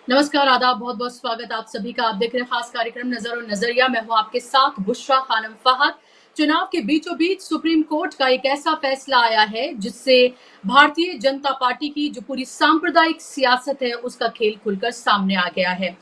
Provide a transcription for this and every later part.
नमस्कार, आदाब, बहुत-बहुत स्वागत आप सभी का। आप देख रहे हैं खास कार्यक्रम नज़र और नज़रिया। मैं हूं आपके साथ बुशरा खानम फहद। चुनाव के बीचों-बीच सुप्रीम कोर्ट का एक ऐसा फैसला आया है जिससे भारतीय जनता पार्टी की जो पूरी सांप्रदायिक सियासत है उसका खेल खुलकर सामने आ गया है।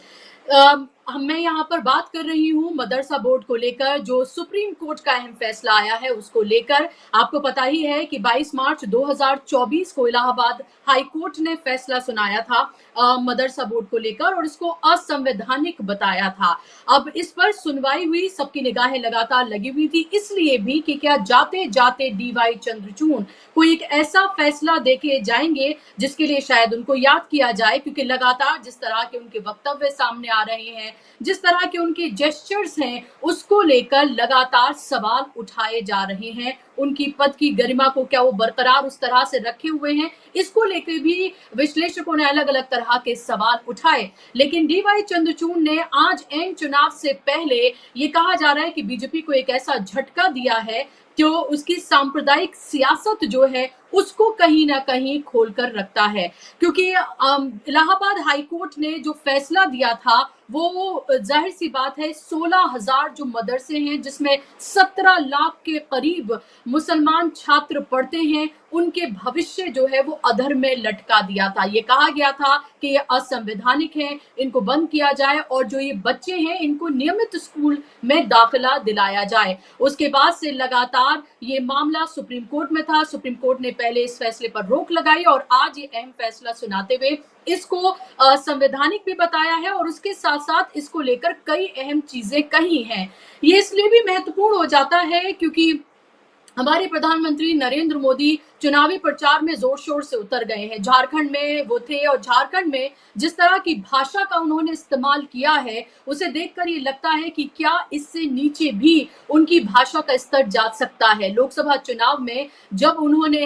मैं यहाँ पर बात कर रही हूँ मदरसा बोर्ड को लेकर, जो सुप्रीम कोर्ट का अहम फैसला आया है उसको लेकर। आपको पता ही है कि 22 मार्च 2024 को इलाहाबाद हाई कोर्ट ने फैसला सुनाया था मदरसा बोर्ड को लेकर और इसको असंवैधानिक बताया था। अब इस पर सुनवाई हुई, सबकी निगाहें लगातार लगी हुई थी, इसलिए भी कि क्या जाते जाते डीवाई चंद्रचूड़ कोई एक ऐसा फैसला देके जाएंगे जिसके लिए शायद उनको याद किया जाए, क्योंकि लगातार जिस तरह के उनके वक्तव्य सामने आ रहे हैं, जिस तरह के उनके जेस्चर्स हैं, उसको लेकर लगातार सवाल उठाए जा रहे हैं। उनकी पद की गरिमा को क्या वो बरकरार उस तरह से रखे हुए हैं, इसको लेकर भी विश्लेषकों ने अलग अलग तरह के सवाल उठाए। लेकिन डीवाई चंद्रचूड़ ने आज एन चुनाव से पहले ये कहा जा रहा है कि बीजेपी को एक ऐसा झटका दिया है जो उसकी सांप्रदायिक सियासत जो है उसको कहीं ना कहीं खोलकर रखता है, क्योंकि इलाहाबाद हाई कोर्ट ने जो फैसला दिया था वो जाहिर सी बात है 16,000 जो मदरसे हैं जिसमें 17 लाख के करीब मुसलमान छात्र पढ़ते हैं, उनके भविष्य जो है वो अधर में लटका दिया था। ये कहा गया था कि ये असंवैधानिक है, इनको बंद किया जाए और जो ये बच्चे हैं इनको नियमित स्कूल में दाखिला दिलाया जाए। उसके बाद से लगातार ये मामला सुप्रीम कोर्ट में था। सुप्रीम कोर्ट ने पहले इस फैसले पर रोक लगाई और आज ये अहम फैसला सुनाते हुए इसको संवैधानिक भी बताया है और उसके साथ साथ इसको लेकर कई अहम चीजें कही हैं। ये इसलिए भी महत्वपूर्ण हो जाता है क्योंकि हमारे प्रधानमंत्री नरेंद्र मोदी चुनावी प्रचार में जोर शोर से उतर गए हैं। झारखंड में वो थे और झारखंड में जिस तरह की भाषा का उन्होंने इस्तेमाल किया है उसे देखकर ये लगता है कि क्या इससे नीचे भी उनकी भाषा का स्तर जा सकता है। लोकसभा चुनाव में जब उन्होंने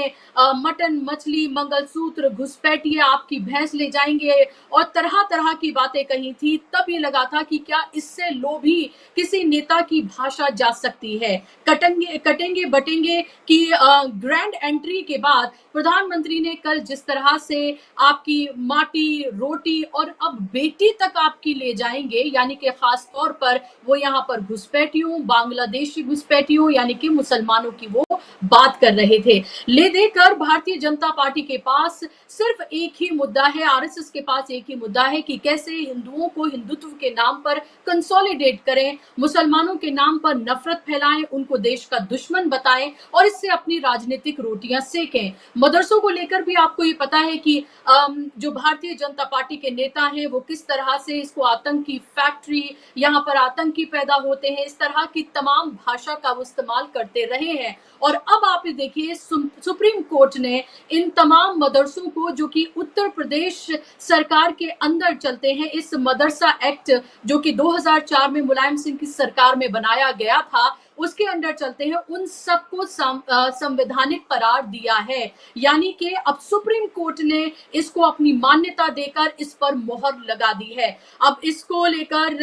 मटन, मछली, मंगलसूत्र, घुसपैठिए, आपकी भैंस ले जाएंगे और तरह तरह की बातें कही थी, तब ये लगा था कि क्या इससे लोभी किसी नेता की भाषा जा सकती है। कटेंगे बटेंगे की ग्रैंड एंट्री के बाद प्रधानमंत्री ने कल जिस तरह से आपकी माटी, रोटी और अब बेटी तक आपकी ले जाएंगे, यानी कि खास तौर पर वो यहाँ पर घुसपैठियों, बांग्लादेशी घुसपैठियों यानी कि मुसलमानों की वो बात कर रहे थे। ले देकर भारतीय जनता पार्टी के पास सिर्फ एक ही मुद्दा है, आरएसएस के पास एक ही मुद्दा है कि कैसे हिंदुओं को हिंदुत्व के नाम पर कंसोलिडेट करें, मुसलमानों के नाम पर नफरत फैलाएं, उनको देश का दुश्मन बताएं और इससे अपनी राजनीतिक रोटियां सेकें। मदरसों को लेकर भी आपको ये पता है कि जो भारतीय जनता पार्टी के नेता हैं वो किस तरह से इसको आतंकी फैक्ट्री, यहाँ पर आतंकी पैदा होते हैं, इस तरह की तमाम भाषा का वो इस्तेमाल करते रहे हैं। और अब आप देखिए सुप्रीम कोर्ट ने इन तमाम मदरसों को, जो कि उत्तर प्रदेश सरकार के अंदर चलते हैं, इस मदरसा एक्ट जो कि 2004 में मुलायम सिंह की सरकार में बनाया गया था उसके अंडर चलते हैं, उन सबको संवैधानिक करार दिया है। यानी कि अब सुप्रीम कोर्ट ने इसको अपनी मान्यता देकर इस पर मोहर लगा दी है। अब इसको लेकर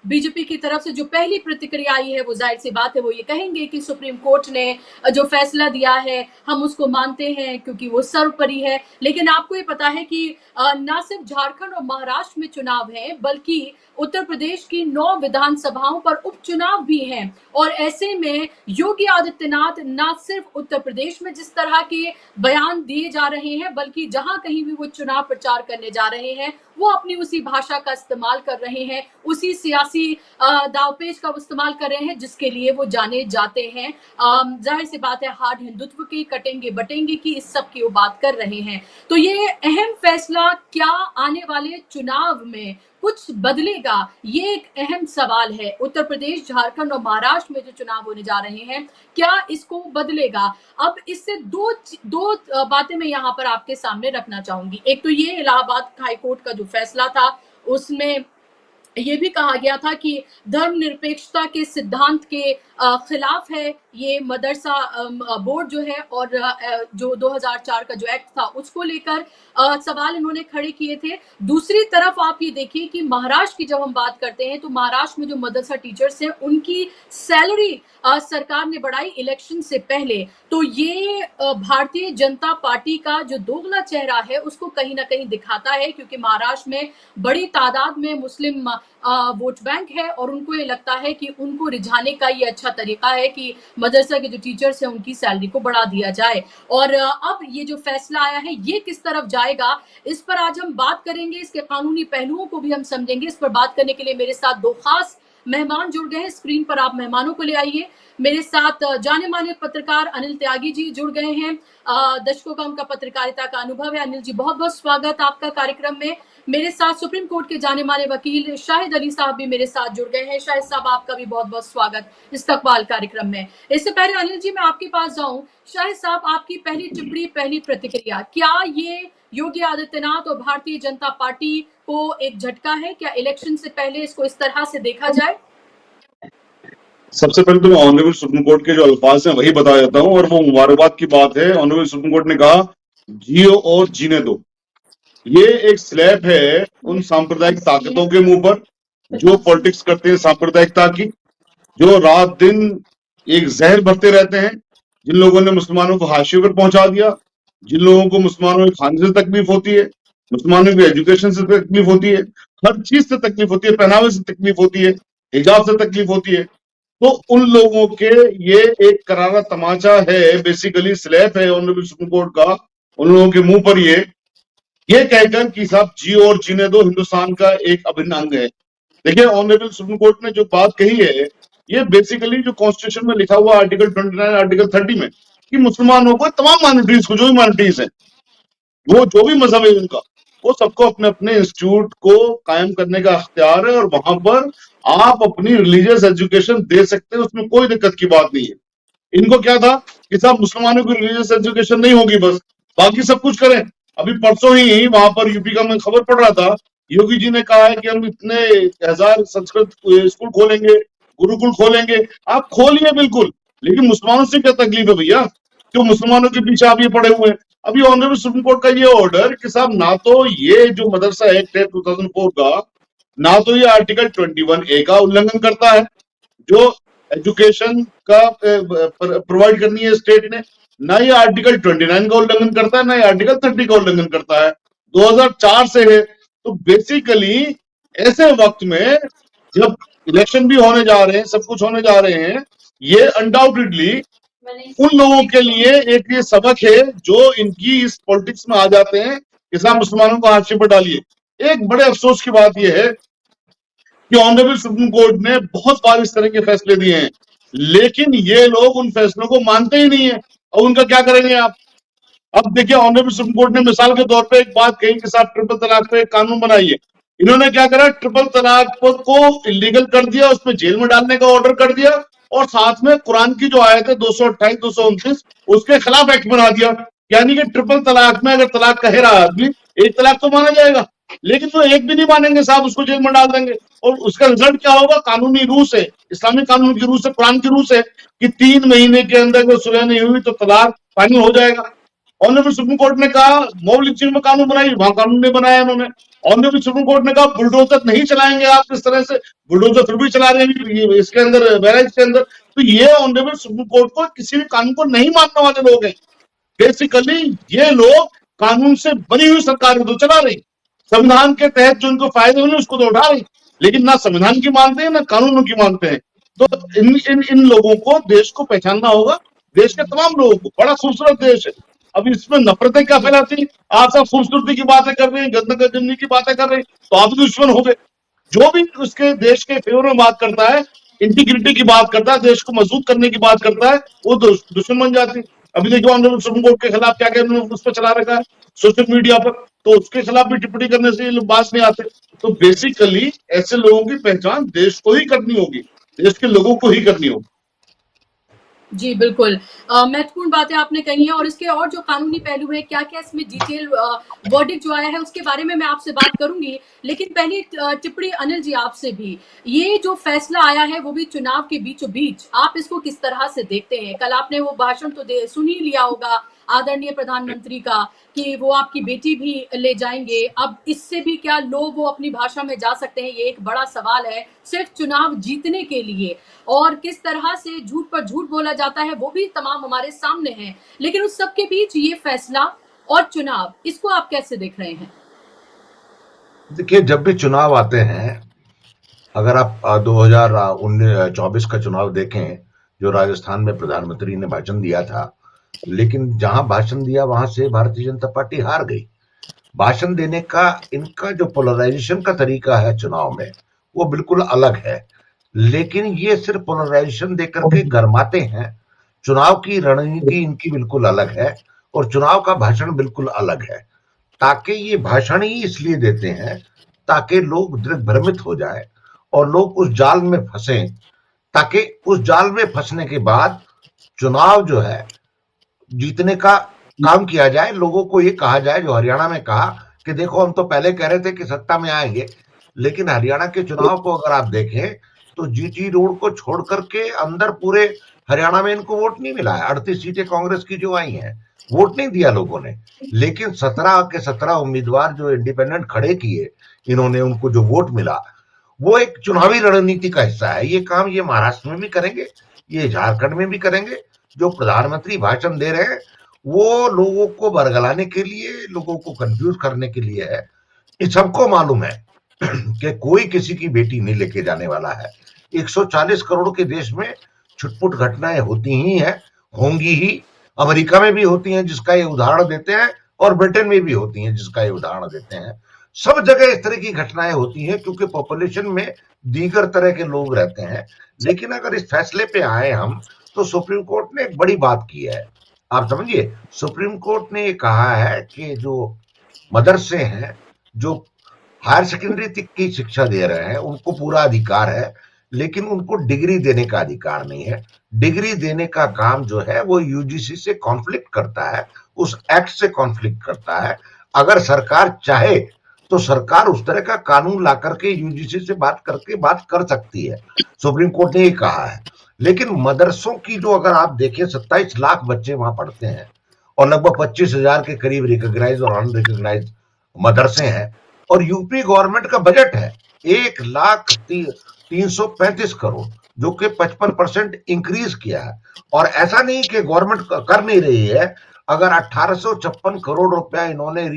बीजेपी की तरफ से जो पहली प्रतिक्रिया आई है वो जाहिर सी बात है वो ये कहेंगे कि सुप्रीम कोर्ट ने जो फैसला दिया है हम उसको मानते हैं क्योंकि वो सर्वोपरि है। लेकिन आपको ये पता है कि न सिर्फ झारखंड और महाराष्ट्र में चुनाव है बल्कि उत्तर प्रदेश की 9 विधानसभाओं पर उपचुनाव भी हैं और ऐसे में योगी आदित्यनाथ न सिर्फ उत्तर प्रदेश में जिस तरह के बयान दिए जा रहे हैं बल्कि जहां कहीं भी वो चुनाव प्रचार करने जा रहे हैं वो अपनी उसी भाषा का इस्तेमाल कर रहे हैं, उसी सियासी दावपेच का इस्तेमाल कर रहे हैं जिसके लिए वो जाने जाते हैं। जाहिर सी बात है हार्ड हिंदुत्व की, कटेंगे बटेंगे की, इस सब की वो बात कर रहे हैं। तो ये अहम फैसला क्या आने वाले चुनाव में कुछ बदलेगा, ये एक अहम सवाल है। उत्तर प्रदेश, झारखंड और महाराष्ट्र में जो चुनाव होने जा रहे हैं क्या इसको बदलेगा। अब इससे दो बातें मैं यहाँ पर आपके सामने रखना चाहूंगी। एक तो ये इलाहाबाद हाई कोर्ट का जो फैसला था उसमें ये भी कहा गया था कि धर्मनिरपेक्षता के सिद्धांत के खिलाफ है ये मदरसा बोर्ड जो है, और जो 2004 का जो एक्ट था उसको लेकर सवाल इन्होंने खड़े किए थे। दूसरी तरफ आप ये देखिए कि महाराष्ट्र की जब हम बात करते हैं तो महाराष्ट्र में जो मदरसा टीचर्स हैं उनकी सैलरी सरकार ने बढ़ाई इलेक्शन से पहले। तो ये भारतीय जनता पार्टी का जो दोगला चेहरा है उसको कहीं ना कहीं दिखाता है, क्योंकि महाराष्ट्र में बड़ी तादाद में मुस्लिम वोट बैंक है और उनको ये लगता है कि उनको रिझाने का ये अच्छा तरीका है कि मदरसा के जो टीचर्स हैं उनकी सैलरी को बढ़ा दिया जाए। और अब ये जो फैसला आया है ये किस तरफ जाएगा, इस पर आज हम बात करेंगे, इसके कानूनी पहलुओं को भी हम समझेंगे। इस पर बात करने के लिए मेरे साथ दो खास मेहमान जुड़ गए हैं। स्क्रीन पर आप मेहमानों को ले आइए। मेरे साथ जाने माने पत्रकार अनिल त्यागी जी जुड़ गए हैं। दशकों का उनका पत्रकारिता का अनुभव है। अनिल जी, बहुत बहुत स्वागत आपका कार्यक्रम में। मेरे साथ सुप्रीम कोर्ट के जाने माने वकील शाहिद अली साहब भी मेरे साथ जुड़ गए हैं। शाहिद साहब, आपका भी बहुत बहुत स्वागत इस्तकबाल कार्यक्रम में। इससे पहले अनिल जी मैं आपके पास जाऊं, शाहिद साहब आपकी पहली टिप्पणी, पहली प्रतिक्रिया, क्या ये योगी आदित्यनाथ और भारतीय जनता पार्टी को एक झटका है? क्या इलेक्शन से पहले इसको इस तरह से देखा जाए? सबसे पहले तो मैं ऑनरेबल सुप्रीम कोर्ट के जो अल्फाज हैं वही बता देता हूं, और वो मुबारकबाद की बात है। ऑनरेबल सुप्रीम कोर्ट ने कहा जियो और जीने दो। ये एक स्लैब है उन सांप्रदायिक ताकतों के मुंह पर जो पॉलिटिक्स करते हैं सांप्रदायिकता की, जो रात दिन एक जहर भरते रहते हैं। जिन लोगों ने मुसलमानों को हाशिए पर पहुंचा दिया, जिन लोगों को मुसलमानों के खाने से तकलीफ होती है, मुसलमानों की एजुकेशन से तकलीफ होती है, हर चीज से तकलीफ होती है, पहनावे से तकलीफ होती है, हिजाब से तकलीफ होती है, तो उन लोगों के ये एक करारा तमाचा है, बेसिकली स्लैब है ऑनरेबल सुप्रीम कोर्ट का उन लोगों के मुंह पर ये कहकर कि साहब जियो और जीने दो हिंदुस्तान का एक अभिन्न अंग है। देखिए, ऑनरेबल सुप्रीम कोर्ट ने जो बात कही है ये बेसिकली जो कॉन्स्टिट्यूशन में लिखा हुआ आर्टिकल 29 आर्टिकल 30 में कि मुसलमानों को, तमाम माइनॉरिटीज को, जो भी माइनॉरिटीज है, वो जो भी मजहब है उनका, वो सबको अपने अपने इंस्टीट्यूट को कायम करने का अख्तियार है और वहां पर आप अपनी रिलीजियस एजुकेशन दे सकते हैं, उसमें कोई दिक्कत की बात नहीं है। इनको क्या था कि साहब मुसलमानों की रिलीजियस एजुकेशन नहीं होगी, बस बाकी सब कुछ करें। अभी परसों ही वहां पर यूपी का मैं खबर पढ़ रहा था, योगी जी ने कहा है कि हम इतने 1000 संस्कृत स्कूल खोलेंगे, गुरुकुल खोलेंगे। आप खोलिए बिल्कुल, लेकिन मुसलमानों से क्या तकलीफ है भैया, क्यों मुसलमानों के पीछे आप ये पड़े हुए हैं? अभी ऑनरेबल सुप्रीम कोर्ट का ये ऑर्डर कि साहब ना तो ये जो मदरसा एक्ट है 2004 का, ना तो ये आर्टिकल 21A का उल्लंघन करता है जो एजुकेशन का प्रोवाइड करनी है स्टेट ने, ना ये आर्टिकल 29 का उल्लंघन करता है, ना ये आर्टिकल 30 का उल्लंघन करता है। 2004 से है। तो बेसिकली ऐसे वक्त में जब इलेक्शन भी होने जा रहे हैं, सब कुछ होने जा रहे हैं, ये अनडाउटेडली उन लोगों के लिए एक ये सबक है जो इनकी इस पॉलिटिक्स में आ जाते हैं कि साहब मुसलमानों को हाशिए पर डालिए। एक बड़े अफसोस की बात यह है कि ऑनरेबल सुप्रीम कोर्ट ने बहुत बार इस तरह के फैसले दिए हैं, लेकिन ये लोग उन फैसलों को मानते ही नहीं है। और उनका क्या करेंगे आप? अब देखिए, ऑनरेबल सुप्रीम कोर्ट ने मिसाल के तौर पे एक बात कही कि साहब ट्रिपल तलाक पे एक कानून बनाइए। इन्होंने क्या करा, ट्रिपल तलाक को इलीगल कर दिया, उसमें जेल में डालने का ऑर्डर कर दिया, और साथ में कुरान की जो आयत है 228 229 उसके खिलाफ एक्ट बना दिया। यानी कि ट्रिपल तलाक में अगर तलाक कह रहा आदमी, एक तलाक तो माना जाएगा, लेकिन वो एक भी नहीं मानेंगे साहब, उसको जेल में डाल देंगे। और उसका रिजल्ट क्या होगा? कानूनी रूह से, इस्लामिक कानून की रूह से, कुरान की रूह से, कि 3 महीने के अंदर अगर सुलह नहीं हुई तो तलाक फाइनल हो जाएगा। ऑनरेबल सुप्रीम कोर्ट ने कहा मॉब लिंचिंग में कानून बनाइए, वहां कानून नहीं बनाया उन्होंने। ऑनरेबल सुप्रीम कोर्ट ने कहा बुलडोजर नहीं चलाएंगे आप इस तरह से, बुलडोजर फिर भी चला रहे हैं इसके अंदर, बैराज के अंदर। तो ये ऑनरेबल सुप्रीम कोर्ट को किसी भी कानून को नहीं मानने वाले लोग हैं। बेसिकली ये लोग कानून से बनी हुई सरकार तो चला रही, संविधान के तहत जो उनको फायदे मिले उसको तो उठा रही, लेकिन ना संविधान की मानते हैं ना कानूनों की मानते हैं। तो इन लोगों को, देश को पहचानना होगा, देश के तमाम लोगों को। बड़ा खूबसूरत देश है, अब इसमें नफरतें क्या फैलाती? आप सब खूबसूरती की बातें कर रहे हैं, गंदगी की बातें कर रहे हैं, तो आप दुश्मन हो गए। जो भी उसके देश के फेवर में बात करता है, इंटीग्रिटी की बात करता है, देश को मजबूत करने की बात करता है, वो दुश्मन बन जाती है। अभी देखो ऑनरेबल सुप्रीम कोर्ट के खिलाफ क्या क्या उस पर चला रखा है सोशल मीडिया पर, तो उसके खिलाफ भी टिप्पणी करने से ये लोग बात नहीं आते। तो बेसिकली ऐसे लोगों की पहचान देश को ही करनी होगी, देश के लोगों को ही करनी होगी। जी, बिल्कुल। महत्वपूर्ण बातें आपने कही हैं और इसके और जो कानूनी पहलू हैं, क्या-क्या इसमें डिटेल वर्डिक्ट जो आया है, उसके बारे में मैं आपसे बात करूँगी। लेकिन पहली टिप्पणी अनिल जी आपसे भी। ये जो फैसला आया है, वो भी चुनाव के बीचों-बीच, आप इसको किस तरह से देखते हैं? कल आपने वो भाषण तो दे सुन ही लिया होगा आदरणीय प्रधानमंत्री का कि वो आपकी बेटी भी ले जाएँगे। अब इससे भी क्या लोग वो अपनी भाषा में जा सकते हैं? ये एक बड़ा सवाल है, सिर्फ़ चुनाव जीतने के लिए। और किस तरह से झूठ पर झूठ बोला जाता है वो भी तमाम हमारे सामने है। लेकिन उस सब के बीच ये फैसला और चुनाव, इसको आप कैसे देख रहे हैं? देखिए, जब भी चुनाव आते हैं, अगर आप 2024 का चुनाव देखें, जो राजस्थान में प्रधानमंत्री ने भाषण दिया था, लेकिन जहां भाषण दिया वहां से भारतीय जनता पार्टी हार गई। भाषण देने का इनका जो पोलराइजेशन का तरीका है चुनाव में, वो बिल्कुल अलग है। लेकिन ये सिर्फ पोलराइजेशन देकर के गरमाते हैं। चुनाव की रणनीति इनकी बिल्कुल अलग है और चुनाव का भाषण बिल्कुल अलग है। ताकि ये भाषण ही इसलिए देते हैं ताकि लोग दिग्भ्रमित हो जाए और लोग उस जाल में फंसे, ताकि उस जाल में फंसने के बाद चुनाव जो है जीतने का काम किया जाए। लोगों को ये कहा जाए, जो हरियाणा में कहा कि देखो हम तो पहले कह रहे थे कि सत्ता में आएंगे, लेकिन हरियाणा के चुनाव को अगर आप देखें तो जीटी रोड को छोड़ करके अंदर पूरे हरियाणा में इनको वोट नहीं मिला है। 38 सीटें कांग्रेस की जो आई हैं, वोट नहीं दिया लोगों ने। लेकिन 17 के 17 उम्मीदवार जो इंडिपेंडेंट खड़े किए, इन्होंने उनको जो वोट मिला, वो एक चुनावी रणनीति का हिस्सा है। ये काम ये महाराष्ट्र में भी करेंगे, ये झारखंड में भी करेंगे। जो प्रधानमंत्री भाषण दे रहे हैं वो लोगों को बरगलाने के लिए, लोगों को कंफ्यूज करने के लिए है। ये सबको मालूम है कि कोई किसी की बेटी नहीं लेके जाने वाला है। 140 करोड़ के देश में छुटपुट घटनाएं होती ही हैं, होंगी ही। अमेरिका में भी होती हैं जिसका ये उदाहरण देते हैं, और ब्रिटेन में भी होती हैं जिसका ये उदाहरण देते हैं। सब जगह इस तरह की घटनाएं होती हैं क्योंकि पॉपुलेशन में दीगर तरह के लोग रहते हैं। लेकिन अगर इस फैसले पे आए हम, तो सुप्रीम कोर्ट ने एक बड़ी बात की है। आप समझिए, सुप्रीम कोर्ट ने ये कहा है कि जो मदरसे हैं, जो हायर सेकेंडरी तक की शिक्षा दे रहे हैं, उनको पूरा अधिकार है, लेकिन उनको डिग्री देने का अधिकार नहीं है। डिग्री देने का काम जो है वो यूजीसी से कॉन्फ्लिक्ट करता है, उस एक्ट से कॉन्फ्लिक्ट करता है। अगर सरकार चाहे तो सरकार उस तरह का कानून ला करके यूजीसी से बात करके बात कर सकती है। सुप्रीम कोर्ट ने ये कहा है। लेकिन मदरसों की जो अगर आप देखें, 27 लाख बच्चे वहां पढ़ते हैं और लगभग 25,000 के करीब रिकॉग्नाइज और अनरिकॉग्नाइज मदरसे हैं, और यूपी गवर्नमेंट का बजट है 1,03,35 करोड़, जो कि 55% इंक्रीज किया है। और ऐसा नहीं कि गवर्नमेंट कर नहीं रही है। अगर 1856 करोड़ रुपया इन्होंने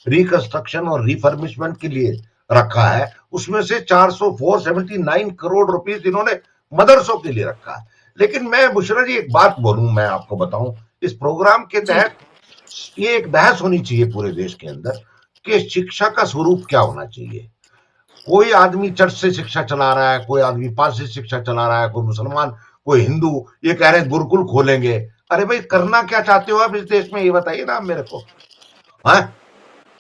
रिकंस्ट्रक्शन और रिफर्बिशमेंट के लिए रखा है, उसमें से 479 करोड़ रुपीस इन्होंने मदरसों के लिए रखा है। लेकिन मैं बुशरा जी एक बात बोलूं, मैं आपको बताऊं, इस प्रोग्राम के तहत ये एक बहस होनी चाहिए पूरे देश के अंदर कि शिक्षा का स्वरूप क्या होना चाहिए। कोई आदमी चर्च से शिक्षा चला रहा है, कोई आदमी पास से शिक्षा चला रहा है, कोई मुसलमान, कोई हिंदू, ये कह रहे हैं गुरुकुल खोलेंगे। अरे भाई, करना क्या चाहते हो आप इस देश में, ये बताइए ना आप मेरे को। है,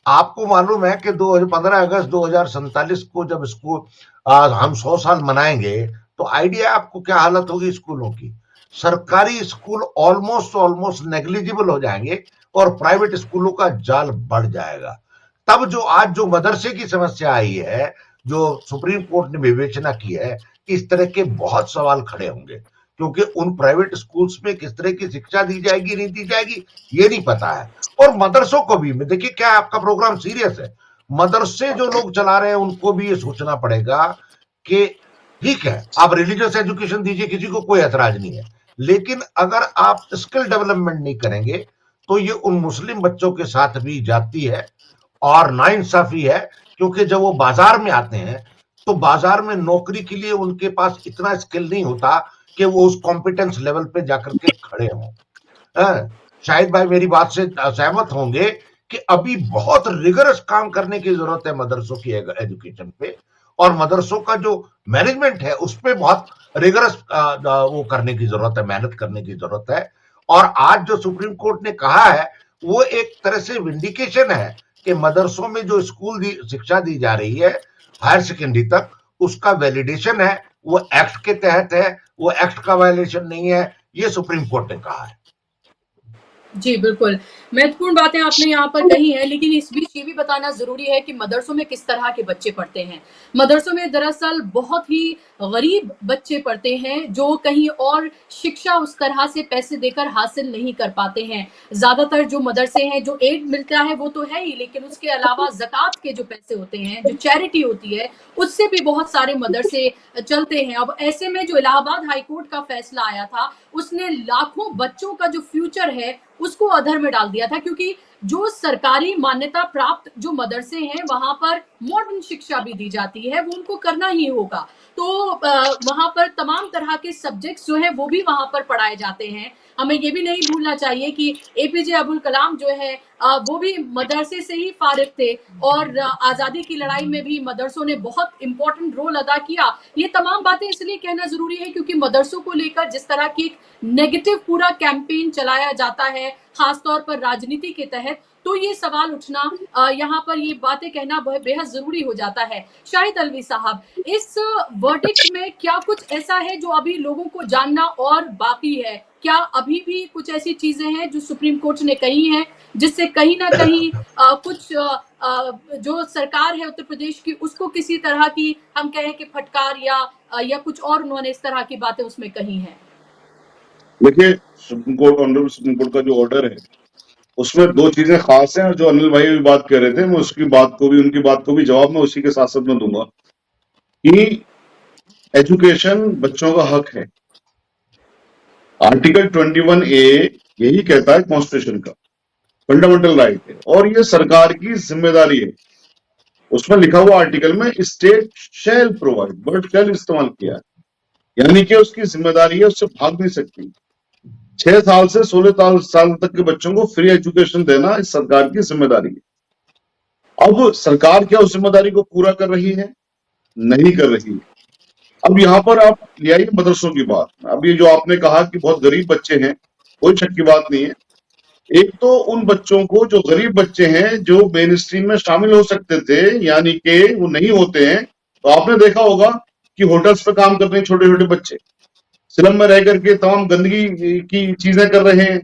आपको मालूम है कि 15 अगस्त 2047 को जब स्कूल हम 100 साल मनाएंगे, तो आइडिया आपको क्या हालत होगी स्कूलों की। सरकारी स्कूल ऑलमोस्ट नेग्लिजिबल हो जाएंगे और प्राइवेट स्कूलों का जाल बढ़ जाएगा। तब जो आज जो मदरसे की समस्या आई है, जो सुप्रीम कोर्ट ने विवेचना की है, इस तरह के बहुत सवाल खड़े होंगे, क्योंकि उन प्राइवेट स्कूल्स में किस तरह की शिक्षा दी जाएगी नहीं दी जाएगी ये नहीं पता है। और मदरसों को भी, देखिए क्या आपका प्रोग्राम सीरियस है, मदरसे जो लोग चला रहे हैं उनको भी ये सोचना पड़ेगा कि ठीक है आप रिलीजियस एजुकेशन दीजिए, किसी को कोई ऐतराज नहीं है, लेकिन अगर आप स्किल डेवलपमेंट नहीं करेंगे तो ये उन मुस्लिम बच्चों के साथ भी जाती है और नाइंसाफी है। क्योंकि जब वो बाजार में आते हैं तो बाजार में नौकरी के लिए उनके पास इतना स्किल नहीं होता कि वो उस कॉम्पिटेंस लेवल पे जाकर के खड़े हों। शायद भाई मेरी बात से सहमत होंगे कि अभी बहुत रिगरस काम करने की जरूरत है मदरसों की एजुकेशन पे, और मदरसों का जो मैनेजमेंट है उस पे बहुत रिगरस वो करने की जरूरत है, मेहनत करने की जरूरत है। और आज जो सुप्रीम कोर्ट ने कहा है वो एक तरह से विंडिकेशन है कि मदरसों में जो स्कूल शिक्षा दी जा रही है हायर सेकेंडरी तक, उसका वैलिडेशन है, वो एक्ट के तहत है, वो एक्ट का वायलेशन नहीं है, ये सुप्रीम कोर्ट ने कहा है। जी, बिल्कुल। महत्वपूर्ण बातें आपने यहाँ पर कही हैं, लेकिन इस बीच ये भी बताना ज़रूरी है कि मदरसों में किस तरह के बच्चे पढ़ते हैं। मदरसों में दरअसल बहुत ही गरीब बच्चे पढ़ते हैं, जो कहीं और शिक्षा उस तरह से पैसे देकर हासिल नहीं कर पाते हैं। ज़्यादातर जो मदरसे हैं, जो एड मिलता है वो तो है ही, लेकिन उसके अलावा ज़कात के जो पैसे होते हैं, जो चैरिटी होती है, उससे भी बहुत सारे मदरसे चलते हैं। अब ऐसे में जो इलाहाबाद हाई कोर्ट का फैसला आया था, उसने लाखों बच्चों का जो फ्यूचर है, उसको अधर में डाल दिया था, क्योंकि जो सरकारी मान्यता प्राप्त जो मदरसे हैं वहां पर मॉडर्न शिक्षा भी दी जाती है, वो उनको करना ही होगा। तो वहां पर तमाम तरह के सब्जेक्ट्स जो है वो भी वहां पर पढ़ाए जाते हैं। हमें ये भी नहीं भूलना चाहिए कि एपीजे अब्दुल कलाम जो है वो भी मदरसे से ही फारिग थे, और आजादी की लड़ाई में भी मदरसों ने बहुत इंपॉर्टेंट रोल अदा किया। ये तमाम बातें इसलिए कहना जरूरी है क्योंकि मदरसों को लेकर जिस तरह की नेगेटिव पूरा कैंपेन चलाया जाता है, खासतौर पर राजनीति के तहत, तो ये सवाल उठना, यहाँ पर ये बातें कहना बेहद जरूरी हो जाता है। शाहिद अलवी साहब, इस वर्डिक्ट में क्या कुछ ऐसा है जो अभी लोगों को जानना और बाकी है? क्या अभी भी कुछ ऐसी चीजें हैं जो सुप्रीम कोर्ट ने कही हैं, जिससे कहीं ना कहीं कुछ जो सरकार है उत्तर प्रदेश की, उसको किसी तरह की हम कहें कि फटकार या कुछ और उन्होंने इस तरह की बातें उसमें कही हैं? देखिए, supreme court, honourable supreme court का जो ऑर्डर है, उसमें दो चीजें खास हैं, और जो अनिल भाई भी बात कर रहे थे, मैं उसकी बात को भी, उनकी बात को भी जवाब मैं उसी के साथ साथ में दूंगा कि एजुकेशन बच्चों का हक है। आर्टिकल 21A यही कहता है कॉन्स्टिट्यूशन का, फंडामेंटल राइट है, और ये सरकार की जिम्मेदारी है। उसमें लिखा हुआ आर्टिकल में स्टेट शैल प्रोवाइड, वर्ड शैल इस्तेमाल किया है, यानी कि उसकी जिम्मेदारी है, उससे भाग नहीं सकती। 6 साल से 16 साल तक के बच्चों को फ्री एजुकेशन देना इस सरकार की जिम्मेदारी है। अब सरकार क्या उस जिम्मेदारी को पूरा कर रही है? नहीं कर रही है। अब यहाँ पर आप ले आइए मदरसों की बात। अब ये जो आपने कहा कि बहुत गरीब बच्चे हैं, कोई शक की बात नहीं है। एक तो उन बच्चों को, जो गरीब बच्चे हैं, जो मेन स्ट्रीम में शामिल हो सकते थे, यानी कि वो नहीं होते हैं, तो आपने देखा होगा कि होटल्स पे काम करते हैं छोटे छोटे बच्चे, स्लम में रह करके तमाम गंदगी की चीजें कर रहे हैं,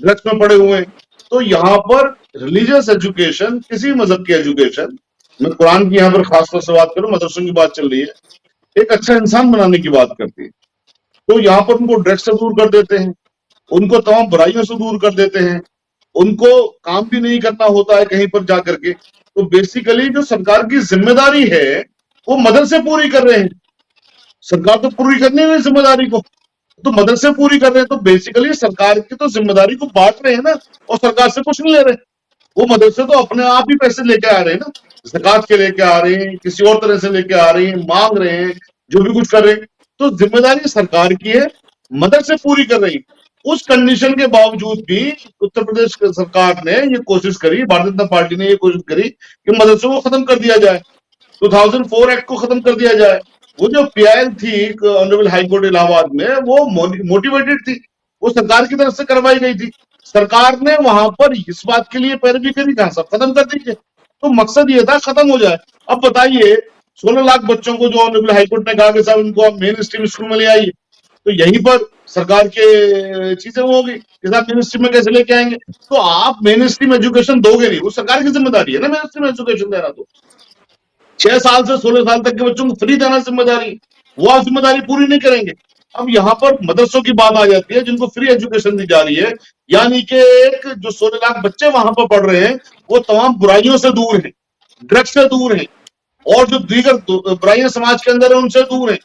ड्रग्स में पड़े हुए हैं। तो यहाँ पर रिलीजियस एजुकेशन, किसी मजहब की एजुकेशन, मैं कुरान की यहाँ पर खासतौर से बात करूं, मदरसों की बात चल रही है, एक अच्छा इंसान बनाने की बात करती है। तो यहाँ पर उनको ड्रग्स से दूर कर देते हैं, उनको तमाम बुराइयों से दूर कर देते हैं, उनको काम भी नहीं करना होता है कहीं पर जाकर के। तो बेसिकली जो सरकार की जिम्मेदारी है वो मदरसे पूरी कर रहे हैं। सरकार तो पूरी करनी है जिम्मेदारी को, तो मदरसे पूरी कर रहे हैं। तो बेसिकली सरकार की तो जिम्मेदारी को बांट रहे हैं ना, और सरकार से कुछ नहीं ले रहे। वो मदरसे तो अपने आप ही पैसे लेके आ रहे हैं ना, ज़कात के लेके आ रहे हैं, किसी और तरह से लेके आ रहे हैं, मांग रहे हैं, जो भी कुछ कर रहे हैं। तो जिम्मेदारी सरकार की है, मदरसे पूरी कर रही है। उस कंडीशन के बावजूद भी उत्तर प्रदेश सरकार ने ये कोशिश करी, भारतीय जनता पार्टी ने ये कोशिश करी कि मदरसों को खत्म कर दिया जाए, 2004 एक्ट को खत्म कर दिया जाए। वो जो पीआईएल थी ऑनरेबल हाई कोर्ट इलाहाबाद में, वो मोटिवेटेड थी, वो सरकार की तरफ से करवाई गई थी। सरकार ने वहां पर इस बात के लिए पैरवी करी, कहा सब खत्म कर दीजिए। तो मकसद ये था खत्म हो जाए। अब बताइए, 16 लाख बच्चों को जो ऑनरेबल हाई कोर्ट ने कहा कि साहब इनको आप मेन स्ट्रीम स्कूल में ले आइए, तो यहीं पर सरकार के चीजें वो होगी कि साहब मेन स्ट्रीम में कैसे लेके आएंगे। तो आप मेन स्ट्रीम एजुकेशन दोगे नहीं, वो सरकार की जिम्मेदारी है ना मेन स्ट्रीम एजुकेशन देना। तो 6 साल से 16 साल तक के बच्चों को फ्री देना जिम्मेदारी, वो आप जिम्मेदारी पूरी नहीं करेंगे। अब यहाँ पर मदरसों की बात आ जाती है, जिनको फ्री एजुकेशन दी जा रही है, यानी कि एक जो 16 लाख बच्चे वहां पर पढ़ रहे हैं, वो तमाम बुराइयों से दूर हैं, ड्रग्स से दूर हैं, और जो दीगर बुराइयां समाज के अंदर है उनसे दूर हैं।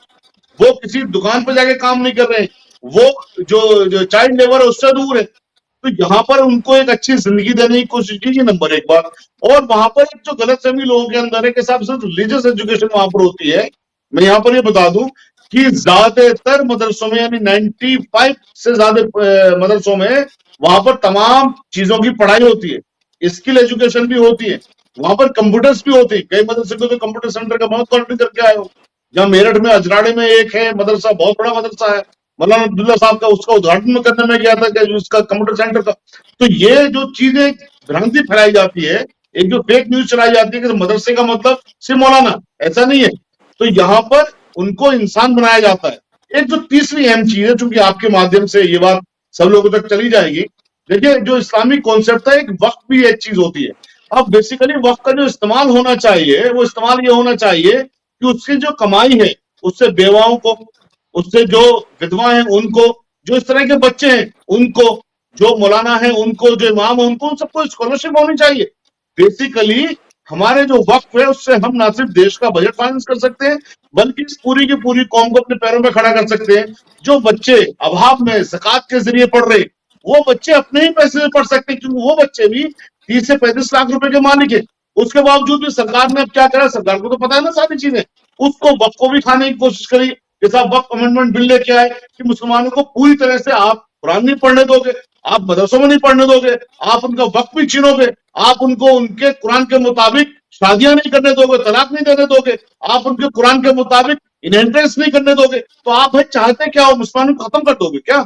वो किसी दुकान पर जाके काम नहीं कर रहे हैं, वो जो चाइल्ड लेबर है उससे दूर है। तो यहाँ पर उनको एक अच्छी जिंदगी देने की कोशिश कीजिए, नंबर एक बात। और वहां पर एक जो गलतफहमी लोगों के अंदर है कि साहब सिर्फ रिलीजियस एजुकेशन वहां पर होती है। मैं यहाँ पर ये बता दूं कि ज्यादातर मदरसों में, यानी 95 से ज्यादा मदरसों में वहां पर तमाम चीजों की पढ़ाई होती है, स्किल एजुकेशन भी होती है, वहां पर कंप्यूटर्स भी होते हैं। कई मदरसे को तो कंप्यूटर सेंटर का बहुत कॉन्ट्री करके आए हो। जहाँ मेरठ में अजराड़े में एक है मदरसा, बहुत बड़ा मदरसा है, मौलाना अब्दुल्ला साहब का, उसका उद्घाटन करने में गया था कि उसका कंप्यूटर सेंटर का। तो ये जो चीजें भ्रांति फैलाई जाती है, एक जो फेक न्यूज चलाई जाती है कि मदरसे का मतलब सिर्फ मौलाना, ऐसा नहीं है। तो यहाँ पर उनको इंसान बनाया जाता है। एक जो तीसरी अहम चीज है, चूंकि आपके माध्यम से ये बात सब लोगों तक चली जाएगी, देखिए जो इस्लामिक कॉन्सेप्ट है, एक वक्त भी एक चीज होती है। अब बेसिकली वक्त का जो इस्तेमाल होना चाहिए, वो इस्तेमाल ये होना चाहिए कि उसकी जो कमाई है उससे बेवाओं को, उससे जो विधवा हैं उनको, जो इस तरह के बच्चे हैं उनको, जो मौलाना है उनको, जो इमाम है उनको, उन सबको स्कॉलरशिप होनी चाहिए। बेसिकली हमारे जो वक्फ है उससे हम ना सिर्फ देश का बजट फाइनेंस कर सकते हैं, बल्कि इस पूरी की पूरी कौम को अपने पैरों पे खड़ा कर सकते हैं। जो बच्चे अभाव में ज़कात के जरिए पढ़ रहे, वो बच्चे अपने ही पैसे से पढ़ सकते हैं, क्योंकि वो बच्चे भी 30 से 35 लाख रुपए के मालिक है। उसके बावजूद भी सरकार ने अब क्या करा, सरकार को तो पता है ना सारी चीजें, उसको वक्फ को भी खाने की कोशिश करी। जैसा वक्फ अमेंडमेंट बिल लेके आए कि मुसलमानों को पूरी तरह से आप कुरान नहीं पढ़ने दोगे, आप मदरसों में नहीं पढ़ने दोगे, आप उनका वक्त भी छीनोगे, आप उनको उनके कुरान के मुताबिक शादियां नहीं करने दोगे, तलाक नहीं देने दोगे, आप उनके कुरान के मुताबिक इनहेरिटेंस नहीं करने दोगे, तो आप भाई चाहते क्या हो, मुसलमानों को खत्म कर दोगे क्या?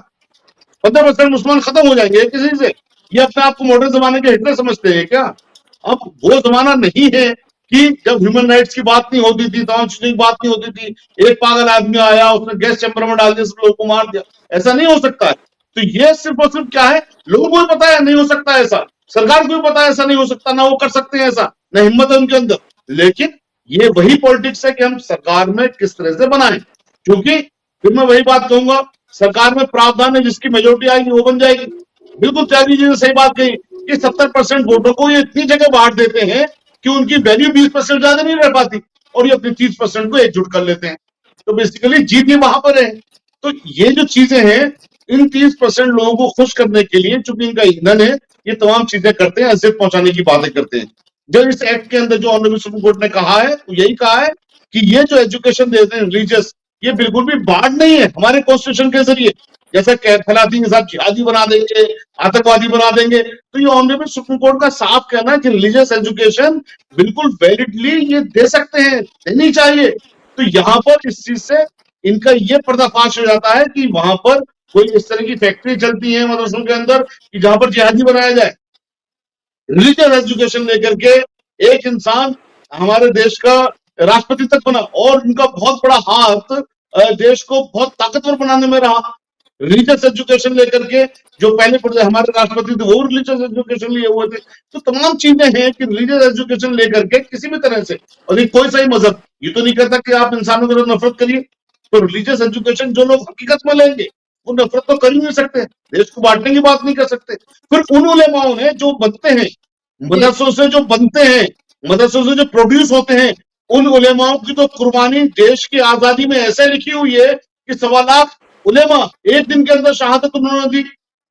15% मुसलमान खत्म हो जाएंगे किसी से? ये अपने आप को मॉडर्न जमाने के हिटलर समझते हैं क्या? अब वो जमाना नहीं है कि जब ह्यूमन राइट्स की बात नहीं होती थी, तमाम चीजों की बात नहीं होती थी, एक पागल आदमी आया उसने गैस चैम्बर में डाल दिया, सब लोगों को मार दिया। ऐसा नहीं हो सकता है। तो ये सिर्फ और सिर्फ क्या है, लोगों को भी पता है नहीं हो सकता ऐसा, सरकार को भी पता है ऐसा नहीं हो सकता, ना वो कर सकते हैं ऐसा, ना हिम्मत है उनके अंदर। लेकिन ये वही पॉलिटिक्स है कि हम सरकार में किस तरह से बनाएं, क्योंकि फिर मैं वही बात कहूंगा, सरकार में प्रावधान है जिसकी मेजोरिटी आएगी वो बन जाएगी। बिल्कुल त्यागी जी ने सही बात कही कि 70% वोटों को ये इतनी जगह बांट देते हैं कि उनकी वैल्यू 20% ज्यादा नहीं रह पाती, और ये अपने 30% को एकजुट कर लेते हैं। तो बेसिकली जीत ही वहां पर है। तो ये जो चीजें हैं, इन 30% लोगों को खुश करने के लिए, चूंकि इनका ईंधन है, ये तमाम चीजें करते हैं, अजियत पहुंचाने की बातें करते हैं। जब इस एक्ट के अंदर जो ऑनरेबल सुप्रीम कोर्ट ने कहा है, तो यही कहा है कि ये जो एजुकेशन देते हैं रिलीजियस, ये बिल्कुल भी बाढ़ नहीं है हमारे कॉन्स्टिट्यूशन के जरिए। जैसा फैलाती के साथ जिहादी बना देंगे, आतंकवादी बना देंगे, तो ये ऑनरेबल सुप्रीम कोर्ट का साफ कहना है कि रिलीजियस एजुकेशन बिल्कुल वैलिडली ये दे सकते हैं, देनी चाहिए। तो यहाँ पर इस चीज से इनका ये पर्दाफाश हो जाता है कि वहां पर कोई इस तरह की फैक्ट्री चलती है मदरसों के अंदर कि जहां पर जिहादी बनाया जाए। रिलीजियस एजुकेशन लेकर के एक इंसान हमारे देश का राष्ट्रपति तक बना, और उनका बहुत बड़ा हाथ देश को बहुत ताकतवर बनाने में रहा। रिलीजियस एजुकेशन लेकर के जो पहले हमारे राष्ट्रपति थे वो रिलीजियस एजुकेशन लिए हुए थे। तो तमाम चीजें हैं कि रिलीजियस एजुकेशन लेकर के किसी भी तरह से, और ये कोई सही मजहब ये तो नहीं कहता कि आप इंसानों की तरफ नफरत करिए, तो रिलीजियस एजुकेशन जो लोग हकीकत में लेंगे वो नफरत तो कर ही नहीं सकते, देश को बांटने की बात नहीं कर सकते। फिर उन उलेमाओं ने जो बनते हैं मदरसों से, जो बनते हैं मदरसों से, जो प्रोड्यूस होते हैं, उन उलेमाओं की तो कुर्बानी देश की आजादी में ऐसे लिखी हुई है कि 1.25 लाख उलेमा एक दिन के अंदर शहादत उन्होंने दी।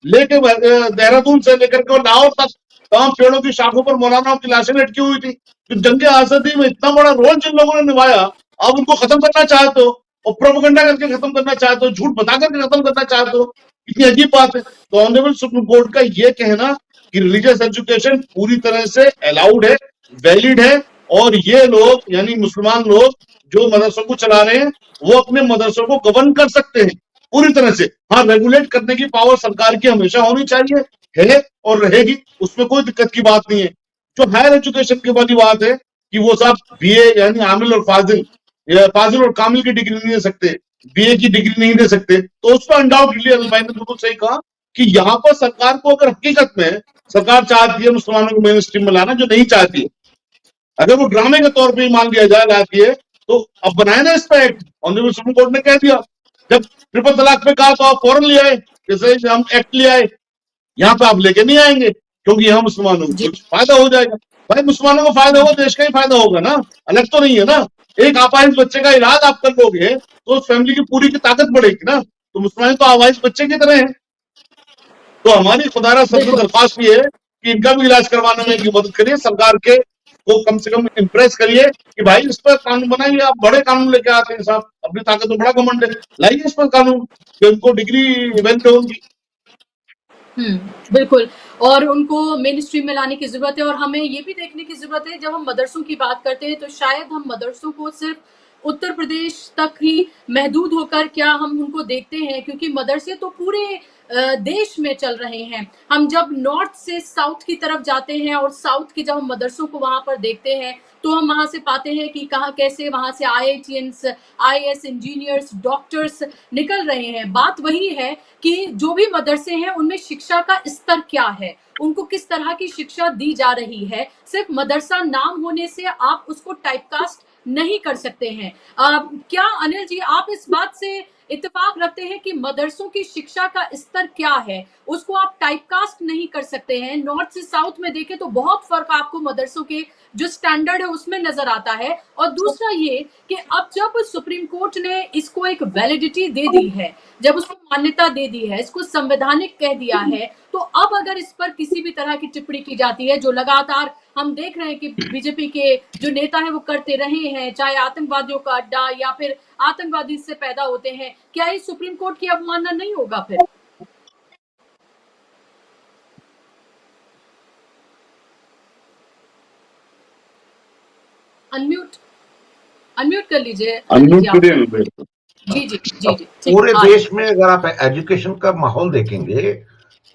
लेके देहरादून से लेकर के लाहौर तक तमाम पेड़ों की शाखों पर मौलानाओं की लाशें लटकी हुई थी। तो जंग आजादी में इतना बड़ा रोल जिन लोगों ने निभाया, आप उनको खत्म करना चाहते हो, और प्रोपेगेंडा करके खत्म करना चाहते हो, झूठ बता करके खत्म करना चाहते हो, कितनी अजीब बात है। तो ऑनरेबल सुप्रीम कोर्ट का ये कहना कि रिलीजियस एजुकेशन पूरी तरह से अलाउड है, वैलिड है, और ये लोग यानी मुसलमान लोग जो मदरसों को चला रहे हैं वो अपने मदरसों को गवर्न कर सकते हैं पूरी तरह से। हाँ, रेगुलेट करने की पावर सरकार की हमेशा होनी चाहिए, है और रहेगी, उसमें कोई दिक्कत की बात नहीं है। जो हायर एजुकेशन की वाली बात है कि वो साहब बीए यानी आमिल और फाजिल, या फाजिल और कामिल की डिग्री नहीं दे सकते, बीए की डिग्री नहीं दे सकते, तो उस पर अनडाउटली भाई ने बिल्कुल सही कहा कि यहाँ पर सरकार को अगर हकीकत में सरकार चाहती है मुसलमानों को मेन स्ट्रीम में लाना, जो नहीं चाहती है, अगर वो ड्रामे के तौर पे मान लिया जाए लाती है, तो अब बनाए ना इस पे एक्ट। ऑनरेबल सुप्रीम कोर्ट ने कह दिया, जब ट्रिपल तलाक पे कहा तो आप फौरन ले आए, जैसे हम एक्ट ले आए, यहाँ पे आप लेके नहीं आएंगे क्योंकि यहाँ मुसलमानों को कुछ फायदा हो जाएगा। भाई मुसलमानों को फायदा होगा, देश का ही फायदा होगा ना, अलग तो नहीं है ना। एक आपाहिज बच्चे का इलाज आप कर लोगे तो उस फैमिली की पूरी की ताकत बढ़ेगी ना। तो मुसलमान तो आवाज बच्चे की तरह है। तो हमारी खुदारा सबसे दरख्वास्त ये है कि इनका भी इलाज करवाने में की मदद करिए, सरकार के को कम से कम इम्प्रेस करिए कि भाई इस पर कानून बनाइए। आप बड़े कानून लेके आते हैं साहब, अपनी ताकत में बड़ा घमंड है, लाइए इस पर कानून कि उनको डिग्री इवेंट होगी। बिल्कुल, और उनको मेन स्ट्रीम में लाने की जरूरत है। और हमें ये भी देखने की जरूरत है, जब हम मदरसों की बात करते हैं तो शायद हम मदरसों को सिर्फ उत्तर प्रदेश तक ही महदूद होकर क्या हम उनको देखते हैं, क्योंकि मदरसे तो पूरे देश में चल रहे हैं। हम जब नॉर्थ से साउथ की तरफ जाते हैं और साउथ के जब हम मदरसों को वहां पर देखते हैं तो हम वहां से पाते हैं कि कहाँ कैसे वहां से IITians, IAS इंजीनियर्स, डॉक्टर्स निकल रहे हैं। बात वही है कि जो भी मदरसे हैं उनमें शिक्षा का स्तर क्या है, उनको किस तरह की शिक्षा दी जा रही है। सिर्फ मदरसा नाम होने से आप उसको टाइपकास्ट नहीं कर सकते हैं। क्या अनिल जी आप इस बात से इत्तेफाक रखते हैं कि मदरसों की शिक्षा का स्तर क्या है, उसको आप टाइपकास्ट नहीं कर सकते हैं? नॉर्थ से साउथ में देखें तो बहुत फर्क आपको मदरसों के जो स्टैंडर्ड है उसमें नजर आता है। और दूसरा ये कि अब जब सुप्रीम कोर्ट ने इसको एक वैलिडिटी दे दी है, जब उसको मान्यता दे दी है, इसको संवैधानिक कह दिया है, तो अब अगर इस पर किसी भी तरह की टिप्पणी की जाती है, जो लगातार हम देख रहे हैं कि बीजेपी के जो नेता है वो करते रहे हैं, चाहे आतंकवादियों का अड्डा या फिर आतंकवादी से पैदा होते हैं, क्या ये सुप्रीम कोर्ट की अवमानना नहीं होगा फिर? अनम्यूट कर लीजिए। अनम्यूट करिए। जी जी जी जी। पूरे देश में अगर आप एजुकेशन का माहौल देखेंगे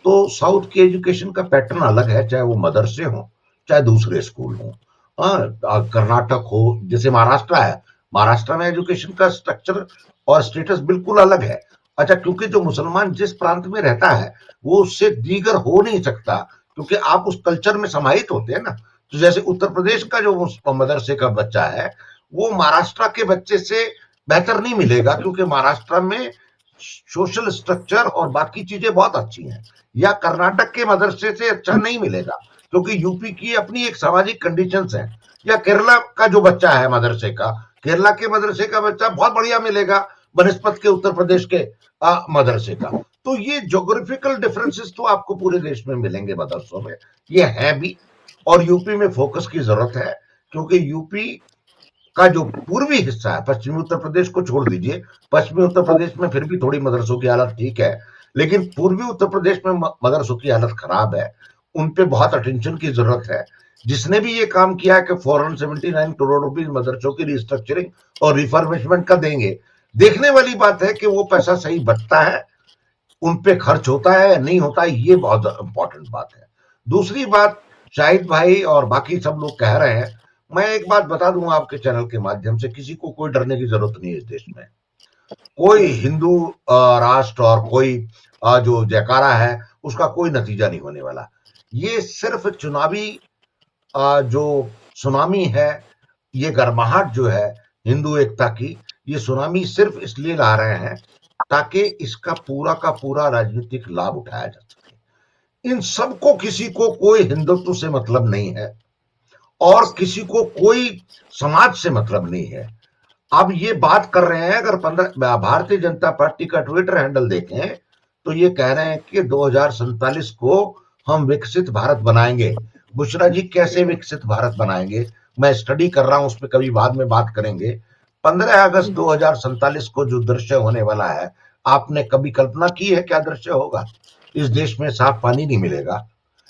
तो साउथ की एजुकेशन का पैटर्न अलग है, चाहे वो मदरसे हो चाहे दूसरे स्कूल हो। कर्नाटक हो, जैसे महाराष्ट्र है, महाराष्ट्र में एजुकेशन का स्ट्रक्चर और स्टेटस बिल्कुल अलग है। अच्छा, क्योंकि जो मुसलमान जिस प्रांत में रहता है वो उससे दीगर हो नहीं सकता, क्योंकि आप उस कल्चर में समाहित होते हैं ना। तो जैसे उत्तर प्रदेश का जो मदरसे का बच्चा है वो महाराष्ट्र के बच्चे से बेहतर नहीं मिलेगा, क्योंकि महाराष्ट्र में सोशल स्ट्रक्चर और बाकी चीजें बहुत अच्छी हैं, या कर्नाटक के मदरसे से अच्छा नहीं मिलेगा, क्योंकि यूपी की अपनी एक सामाजिक कंडीशंस है। या केरला का जो बच्चा है मदरसे का, केरला के मदरसे का बच्चा बहुत बढ़िया मिलेगा बनस्पत के उत्तर प्रदेश के मदरसे का। तो ये ज्योग्राफिकल डिफरेंसेस तो आपको पूरे देश में मिलेंगे मदरसों में, ये है भी। और यूपी में फोकस की जरूरत है, क्योंकि यूपी का जो पूर्वी हिस्सा है, पश्चिमी उत्तर प्रदेश को छोड़ दीजिए, पश्चिमी उत्तर प्रदेश में फिर भी थोड़ी मदरसों की हालत ठीक है, लेकिन पूर्वी उत्तर प्रदेश में मदरसों की हालत खराब है। उन पे बहुत अटेंशन की जरूरत है। जिसने भी ये काम किया है कि 479 करोड़ रुपीस मदरसों की रिस्ट्रक्चरिंग और रिफर्बिशमेंट का देंगे, देखने वाली बात है कि वो पैसा सही बचता है, उन पे खर्च होता है नहीं होता है, ये बहुत इंपॉर्टेंट बात है। दूसरी बात, शाहिद भाई और बाकी सब लोग कह रहे हैं, मैं एक बात बता दूं आपके चैनल के माध्यम से, किसी को कोई डरने की जरूरत नहीं है। इस देश में कोई हिंदू राष्ट्र और कोई जो जयकारा है उसका कोई नतीजा नहीं होने वाला। ये सिर्फ चुनावी जो सुनामी है, ये गर्माहट जो है हिंदू एकता की, ये सुनामी सिर्फ इसलिए ला रहे हैं ताकि इसका पूरा का पूरा राजनीतिक लाभ उठाया जा सके। इन सबको, किसी को कोई हिंदुत्व से मतलब नहीं है और किसी को कोई समाज से मतलब नहीं है। अब ये बात कर रहे हैं, अगर भारतीय जनता पार्टी का ट्विटर हैंडल देखें तो ये कह रहे हैं कि 2047 को हम विकसित भारत बनाएंगे। बुशरा जी, कैसे विकसित भारत बनाएंगे? मैं स्टडी कर रहा हूं, उस पर कभी बाद में बात करेंगे। 15 अगस्त 2047 को जो दृश्य होने वाला है, आपने कभी कल्पना की है क्या दृश्य होगा? इस देश में साफ पानी नहीं मिलेगा,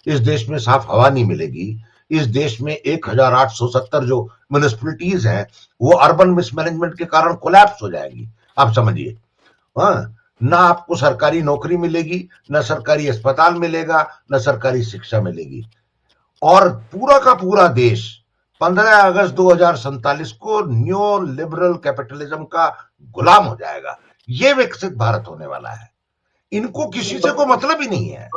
इस देश में साफ हवा नहीं मिलेगी, इस देश में 1870 जो म्यूनिसिपैलिटीज हैं वो अर्बन मिसमैनेजमेंट के कारण कोलैप्स हो जाएगी। आप समझिए, ना आपको सरकारी नौकरी मिलेगी, ना सरकारी अस्पताल मिलेगा, ना सरकारी शिक्षा मिलेगी, और पूरा का पूरा देश 15 अगस्त 2047 को न्यू लिबरल कैपिटलिज्म का गुलाम हो जाएगा। ये विकसित भारत होने वाला है। इनको किसी से कोई मतलब ही नहीं है,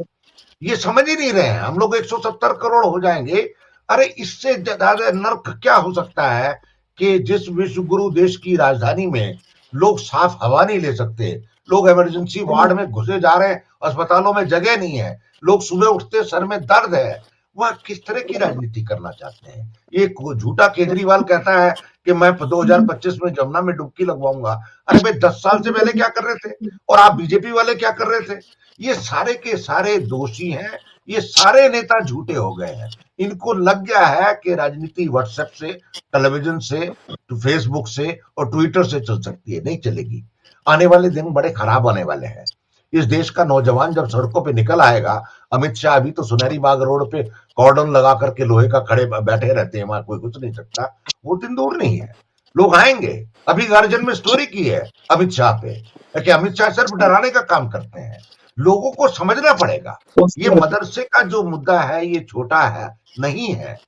ये समझ ही नहीं रहे हैं। हम लोग 170 करोड़ हो जाएंगे, अरे इससे ज्यादा नर्क क्या हो सकता है कि जिस विश्व गुरु देश की राजधानी में लोग साफ हवा नहीं ले सकते, लोग इमरजेंसी वार्ड में घुसे जा रहे हैं, अस्पतालों में जगह नहीं है, लोग सुबह उठते सर में दर्द है, वह किस तरह की राजनीति करना चाहते हैं? एक झूठा केजरीवाल कहता है कि मैं 2025 में जमुना में डुबकी लगवाऊंगा। अरे भाई, 10 साल से पहले क्या कर रहे थे? और आप बीजेपी वाले क्या कर रहे थे? ये सारे के सारे दोषी हैं, ये सारे नेता झूठे हो गए हैं। इनको लग गया है कि राजनीति व्हाट्सएप से, टेलीविजन से, फेसबुक से और ट्विटर से चल सकती है। नहीं चलेगी। आने वाले दिन बड़े खराब आने वाले हैं। इस देश का नौजवान जब सड़कों पे निकल आएगा, अमित शाह अभी तो सुनहरी बाग रोड पे कॉर्डन लगा करके लोहे का खड़े बैठे रहते हैं, वहां कोई कुछ नहीं सकता, वो दिन दूर नहीं है। लोग आएंगे। अभी गार्जियन में स्टोरी की है अमित शाह पे कि अमित शाह सिर्फ डराने का काम करते हैं। लोगों को समझना पड़ेगा ये मदरसे का जो मुद्दा है ये छोटा है नहीं है,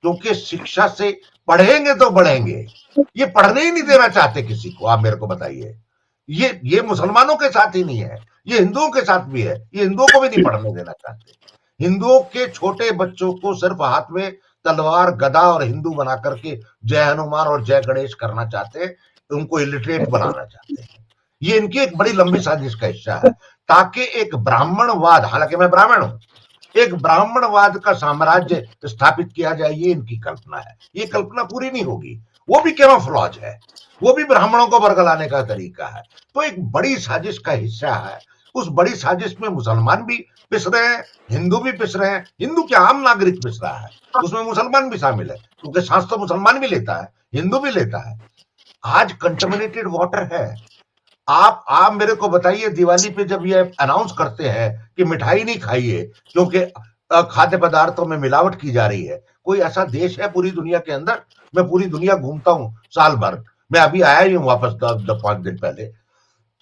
क्योंकि शिक्षा से पढ़ेंगे तो बढ़ेंगे। ये पढ़ने ही नहीं देना चाहते किसी को। आप मेरे को बताइए, ये मुसलमानों के साथ ही नहीं है, ये हिंदुओं के साथ भी है। ये हिंदुओं को भी नहीं पढ़ने देना चाहते। हिंदुओं के छोटे बच्चों को सिर्फ हाथ में तलवार गदा और हिंदू बना करके जय हनुमान और जय गणेश करना चाहते हैं, उनको इलिटरेट बनाना चाहते हैं। ये इनकी एक बड़ी लंबी साजिश का हिस्सा है, ताकि एक ब्राह्मणवाद, हालांकि मैं ब्राह्मण हूं, एक ब्राह्मणवाद का साम्राज्य स्थापित किया जाए, ये इनकी कल्पना है। ये कल्पना पूरी नहीं होगी। वो भी कैमोफ्लेज है, वो भी ब्राह्मणों को बरगलाने का तरीका है। तो एक बड़ी साजिश का हिस्सा है। उस बड़ी साजिश में मुसलमान भी पिस रहे हैं, हिंदू भी पिस रहे हैं। हिंदू क्या, आम नागरिक पिस रहा है, उसमें मुसलमान भी शामिल है, क्योंकि सांस तो मुसलमान भी लेता है, हिंदू भी लेता है। आज कंटेमिनेटेड वाटर है। आप मेरे को बताइए, दिवाली पे जब ये अनाउंस करते हैं कि मिठाई नहीं खाइए क्योंकि खाद्य पदार्थों में मिलावट की जा रही है, कोई ऐसा देश है पूरी दुनिया के अंदर? मैं पूरी दुनिया घूमता हूं साल भर, मैं अभी आया ही हूं वापस 5 दिन पहले।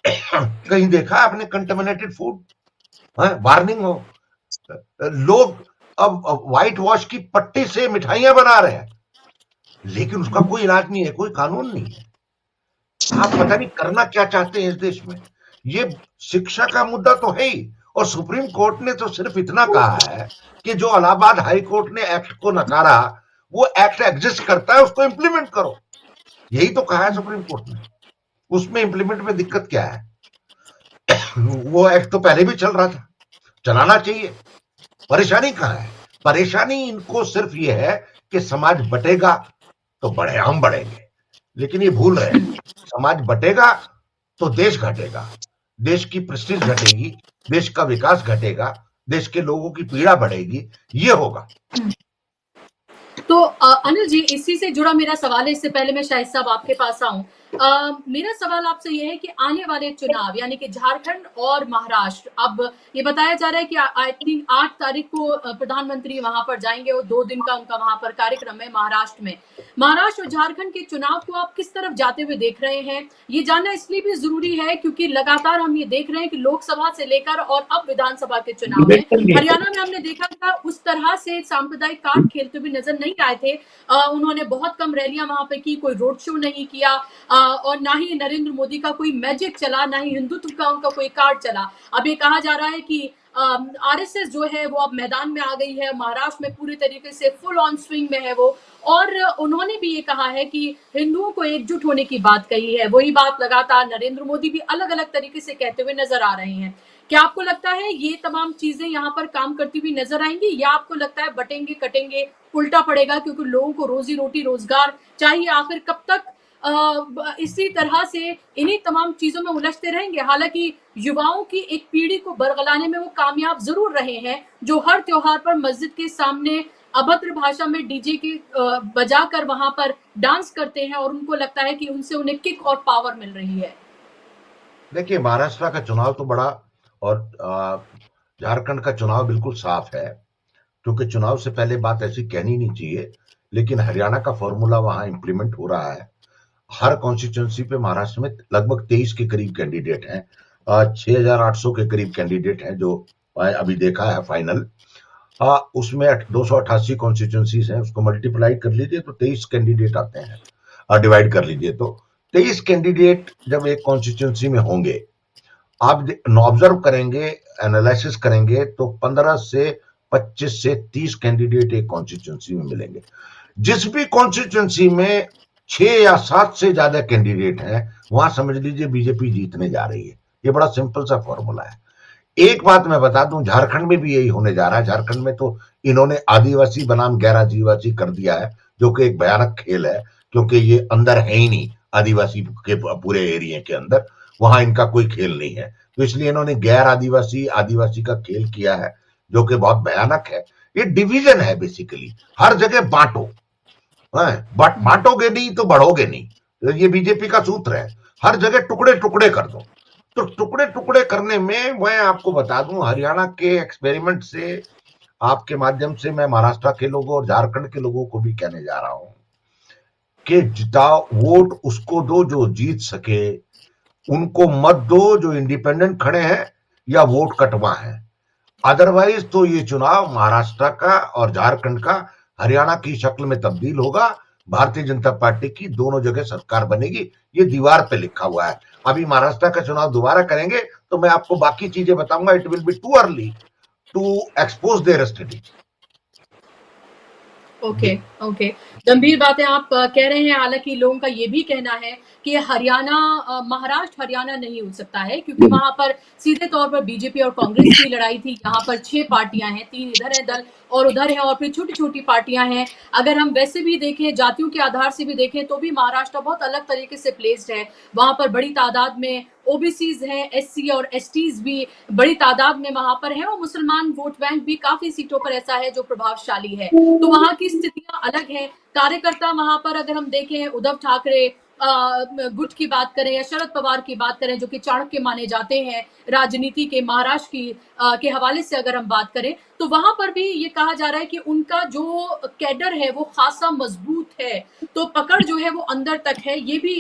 कहीं देखा आपने कंटेमिनेटेड फूड? वार्निंग हो। लोग अब व्हाइट वॉश की पट्टी से मिठाइयां बना रहे हैं, लेकिन उसका कोई इलाज नहीं है, कोई कानून नहीं है। आप पता नहीं करना क्या चाहते हैं इस देश में। ये शिक्षा का मुद्दा तो है ही, और सुप्रीम कोर्ट ने तो सिर्फ इतना कहा है कि जो इलाहाबाद हाई कोर्ट ने एक्ट को नकारा, वो एक्ट एग्जिस्ट करता है, उसको इंप्लीमेंट करो, यही तो कहा है सुप्रीम कोर्ट ने। उसमें इंप्लीमेंट में दिक्कत क्या है? वो एक्ट तो पहले भी चल रहा था, चलाना चाहिए। परेशानी कहां है? परेशानी इनको सिर्फ ये है कि समाज बटेगा तो बढ़े, हम बढ़ेंगे, लेकिन ये भूल रहे हैं, समाज बटेगा तो देश घटेगा, देश की प्रेस्टीज घटेगी, देश का विकास घटेगा, देश के लोगों की पीड़ा बढ़ेगी, ये होगा। तो अनिल जी, इसी से जुड़ा मेरा सवाल है, इससे पहले मैं शाहिद साहब आपके पास आऊं। मेरा सवाल आपसे ये है कि आने वाले चुनाव यानी कि झारखंड और महाराष्ट्र, अब ये बताया जा रहा है कि आई थिंक 8 तारीख को प्रधानमंत्री वहां पर जाएंगे और 2 दिन का उनका वहां पर कार्यक्रम है महाराष्ट्र में। महाराष्ट्र और झारखंड के चुनाव को आप किस तरफ जाते हुए देख रहे हैं? ये जानना इसलिए भी जरूरी है क्योंकि लगातार हम ये देख रहे हैं कि लोकसभा से लेकर और अब विधानसभा के चुनाव में हरियाणा में हमने देखा था उस तरह से सांप्रदायिक कार्ड खेलते हुए नजर नहीं आए थे। उन्होंने बहुत कम रैलियां वहां पे की, कोई रोड शो नहीं किया, और ना ही नरेंद्र मोदी का कोई मैजिक चला, ना ही हिंदुत्व का उनका कोई कार्ड चला। अब ये कहा जा रहा है कि आरएसएस जो है वो अब मैदान में आ गई है, महाराष्ट्र में पूरी तरीके से फुल ऑन स्विंग में है वो, और उन्होंने भी ये कहा है कि हिंदुओं को एकजुट होने की बात कही है। वही बात लगातार नरेंद्र मोदी भी अलग अलग तरीके से कहते हुए नजर आ रहे हैं। क्या आपको लगता है ये तमाम चीजें यहाँ पर काम करती हुई नजर आएंगी, या आपको लगता है बटेंगे कटेंगे उल्टा पड़ेगा, क्योंकि लोगों को रोजी रोटी रोजगार चाहिए? आखिर कब तक इसी तरह से इन्हीं तमाम चीजों में उलझते रहेंगे? हालांकि युवाओं की एक पीढ़ी को बरगलाने में वो कामयाब जरूर रहे हैं, जो हर त्योहार पर मस्जिद के सामने अभद्र भाषा में डीजे की बजाकर वहां पर डांस करते हैं और उनको लगता है कि उनसे उन्हें किक और पावर मिल रही है। देखिए, महाराष्ट्र का चुनाव तो बड़ा, और झारखंड का चुनाव बिल्कुल साफ है, क्योंकि चुनाव से पहले बात ऐसी कहनी नहीं चाहिए, लेकिन हरियाणा का फॉर्मूला वहां इंप्लीमेंट हो रहा है। हर कॉन्स्टिट्यूंसी पे महाराष्ट्र में लगभग 23 के करीब कैंडिडेट हैं, 6800 के करीब कैंडिडेट हैं जो अभी देखा है फाइनल। उसमें 288 कॉन्स्टिट्यूंसीज हैं, उसको मल्टीप्लाई कर लीजिए तो 23 कैंडिडेट आते हैं, डिवाइड कर लीजिए तो 23 कैंडिडेट जब एक कॉन्स्टिट्यूंसी में होंगे, आप ऑब्जर्व करेंगे, एनालिसिस करेंगे तो 15 से 25 से 30 कैंडिडेट एक कॉन्स्टिट्यूंसी में मिलेंगे। जिस भी कॉन्स्टिट्यूंसी में 6 या 7 से ज्यादा कैंडिडेट हैं, वहां समझ लीजिए बीजेपी जीतने जा रही है। ये बड़ा सिंपल सा फॉर्मूला है। एक बात मैं बता दूं, झारखंड में भी यही होने जा रहा है। झारखंड में तो इन्होंने आदिवासी बनाम गैर आदिवासी कर दिया है, जो कि एक भयानक खेल है, क्योंकि ये अंदर है ही नहीं आदिवासी के पूरे एरिया के अंदर, वहां इनका कोई खेल नहीं है। तो इसलिए इन्होंने गैर आदिवासी आदिवासी का खेल किया है, जो कि बहुत भयानक है। ये डिवीजन है बेसिकली, हर जगह बांटो, बांटोगे नहीं तो बढ़ोगे नहीं। ये बीजेपी का सूत्र है, हर जगह टुकड़े टुकड़े कर दो। तो टुकड़े टुकड़े करने में मैं आपको बता दूं, हरियाणा के एक्सपेरिमेंट से, आपके माध्यम से मैं महाराष्ट्र के लोगों और झारखंड के लोगों को भी कहने जा रहा हूं कि जिताओ, वोट उसको दो जो जीत सके, उनको मत दो जो इंडिपेंडेंट खड़े हैं या वोट कटवा है। अदरवाइज तो ये चुनाव महाराष्ट्र का और झारखंड का हरियाणा की शक्ल में तब्दील होगा। भारतीय जनता पार्टी की दोनों जगह सरकार बनेगी, ये दीवार पे लिखा हुआ है। अभी महाराष्ट्र का चुनाव दोबारा करेंगे तो मैं आपको बाकी चीजें बताऊंगा। It will be too early to expose their study. Okay okay, गंभीर बातें आप कह रहे हैं। हालांकि लोगों का ये भी कहना है कि हरियाणा, महाराष्ट्र हरियाणा नहीं हो सकता है, क्योंकि वहां पर सीधे तौर पर बीजेपी और कांग्रेस की लड़ाई थी। यहाँ पर 6 पार्टियां हैं, 3 इधर है दल और उधर है, और फिर छोटी छोटी पार्टियां हैं। अगर हम वैसे भी देखें, जातियों के आधार से भी देखें, तो भी महाराष्ट्र बहुत अलग तरीके से प्लेस्ड है। वहां पर बड़ी तादाद में ओबीसीज हैं, एससी और एसटीज भी बड़ी तादाद में वहां पर हैं, और मुसलमान वोट बैंक भी काफी सीटों पर ऐसा है जो प्रभावशाली है। तो वहां की स्थितियां अलग हैं। कार्यकर्ता वहां पर अगर हम देखें, उद्धव ठाकरे गुट की बात करें या शरद पवार की बात करें, जो कि चाणक्य माने जाते हैं राजनीति के, महाराष्ट्र की के हवाले से अगर हम बात करें, तो वहां पर भी ये कहा जा रहा है कि उनका जो कैडर है वो खासा मजबूत है, तो पकड़ जो है वो अंदर तक है। ये भी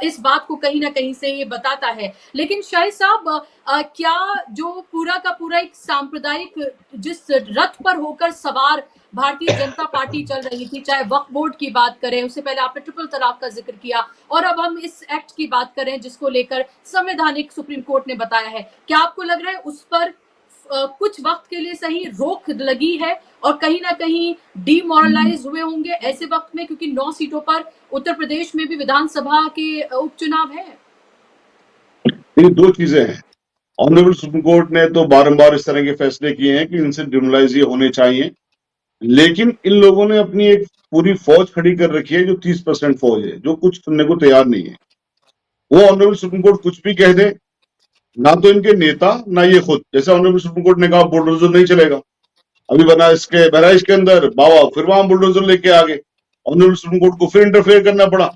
इस बात को कहीं ना कहीं से ये बताता है। लेकिन शाहिद साहब, क्या जो पूरा का पूरा एक सांप्रदायिक जिस रथ पर होकर सवार भारतीय जनता पार्टी चल रही थी, चाहे वक्फ बोर्ड की बात करें, उससे पहले आपने ट्रिपल तलाक का जिक्र किया, और अब हम इस एक्ट की बात करें जिसको लेकर संवैधानिक सुप्रीम कोर्ट ने बताया है, क्या आपको लग रहा है उस पर कुछ वक्त के लिए सही रोक लगी है और कहीं ना कहीं डीमोरलाइज हुए होंगे ऐसे वक्त में, क्योंकि 9 सीटों पर उत्तर प्रदेश में भी विधानसभा के उपचुनाव है? ये 2 चीजें हैं। ऑनरेबल सुप्रीम कोर्ट ने तो बारंबार इस तरह के फैसले किए हैं कि इनसे डिमोरलाइज होने चाहिए, लेकिन इन लोगों ने अपनी एक पूरी फौज खड़ी कर रखी है जो 30% फौज है, जो कुछ सुनने को तैयार नहीं है। वो ऑनरेबल सुप्रीम कोर्ट कुछ भी कह दे, ना तो इनके नेता ना ये खुद, जैसे ऑनरेबल सुप्रीम कोर्ट ने कहा बुलडोजर नहीं चलेगा, अभी बना इसके बहराइच के अंदर बाबा, फिर वहां बुलडोजर लेके आ गए, ऑनरेबल सुप्रीम कोर्ट को फिर इंटरफेयर करना पड़ा।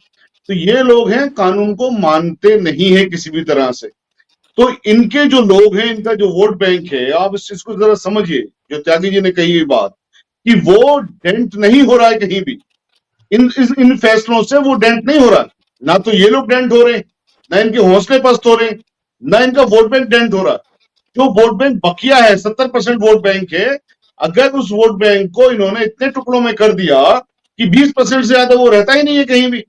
तो ये लोग हैं कानून को मानते नहीं है किसी भी तरह से। तो इनके जो लोग हैं, इनका जो वोट बैंक है, आप इस चीज को जरा समझिए, जो त्यागी जी ने कही ये बात कि वो डेंट नहीं हो रहा है कहीं भी, इन फैसलों से वो डेंट नहीं हो रहा। ना तो ये लोग डेंट हो रहे हैं, ना इनके हौसले पस्त हो रहे हैं, ना इनका वोट बैंक डेंट हो रहा। जो वोट बैंक बकिया है, 70% वोट बैंक है, अगर उस वोट बैंक को इन्होंने इतने टुकड़ों में कर दिया कि 20% से ज्यादा वो रहता ही नहीं है कहीं भी।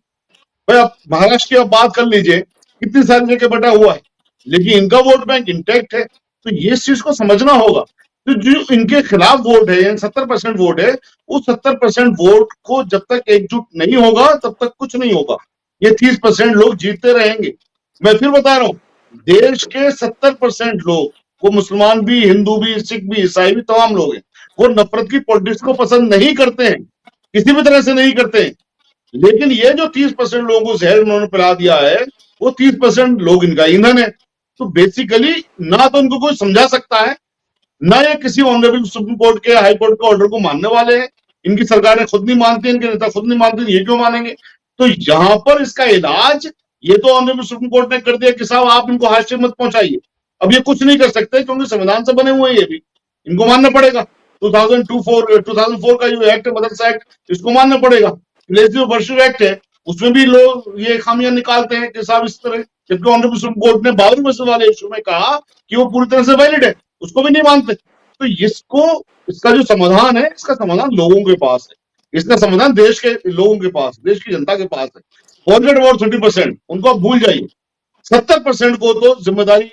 भाई आप महाराष्ट्र की आप बात कर लीजिए, कितनी सारी जगह बटा हुआ है, लेकिन इनका वोट बैंक इंटैक्ट है। तो ये इस चीज को समझना होगा। तो जो इनके खिलाफ वोट है, 70% वोट है, उस 70% वोट को जब तक एकजुट नहीं होगा तब तक कुछ नहीं होगा। ये 30% लोग जीतते रहेंगे। मैं फिर बता रहा हूं, देश के 70% लोग, वो मुसलमान भी, हिंदू भी, सिख भी, ईसाई भी, तमाम लोग हैं, वो नफरत की पॉलिटिक्स को पसंद नहीं करते हैं, किसी भी तरह से नहीं करते हैं। लेकिन ये जो 30% लोगों को जहर उन्होंने पिला दिया है, वो 30% लोग इनका ईंधन है। तो बेसिकली ना तो इनको कोई समझा सकता है, ना ये किसी ऑनरेबल सुप्रीम कोर्ट के, हाई कोर्ट के ऑर्डर को मानने वाले हैं। इनकी सरकारें खुद नहीं मानती, इनके नेता खुद नहीं मानते, ये क्यों मानेंगे? तो यहां पर इसका इलाज ये तो ऑनरेबल सुप्रीम कोर्ट ने कर दिया कि साहब आप इनको हादसे मत पहुंचाइए। अब ये कुछ नहीं कर सकते क्योंकि संविधान से बने हुए हैं, ये भी इनको मानना पड़ेगा। 2004 का जो एक्ट है, मदरसा एक्ट, इसको मानना पड़ेगा। वर्षीय एक्ट है, उसमें भी लोग ये खामियां निकालते हैं कि साहब इस तरह, जबकि ऑनरेबल सुप्रीम कोर्ट ने 52 मसले वाले इशू में कहा कि वो पूरी तरह से वैलिड है, उसको भी नहीं मानते। तो इसका जो समाधान है, इसका समाधान लोगों के पास है, इसका समाधान देश के लोगों के पास, देश की जनता के पास है। फॉरगेट अबाउट 30%, उनको आप भूल जाइए। 70% को तो जिम्मेदारी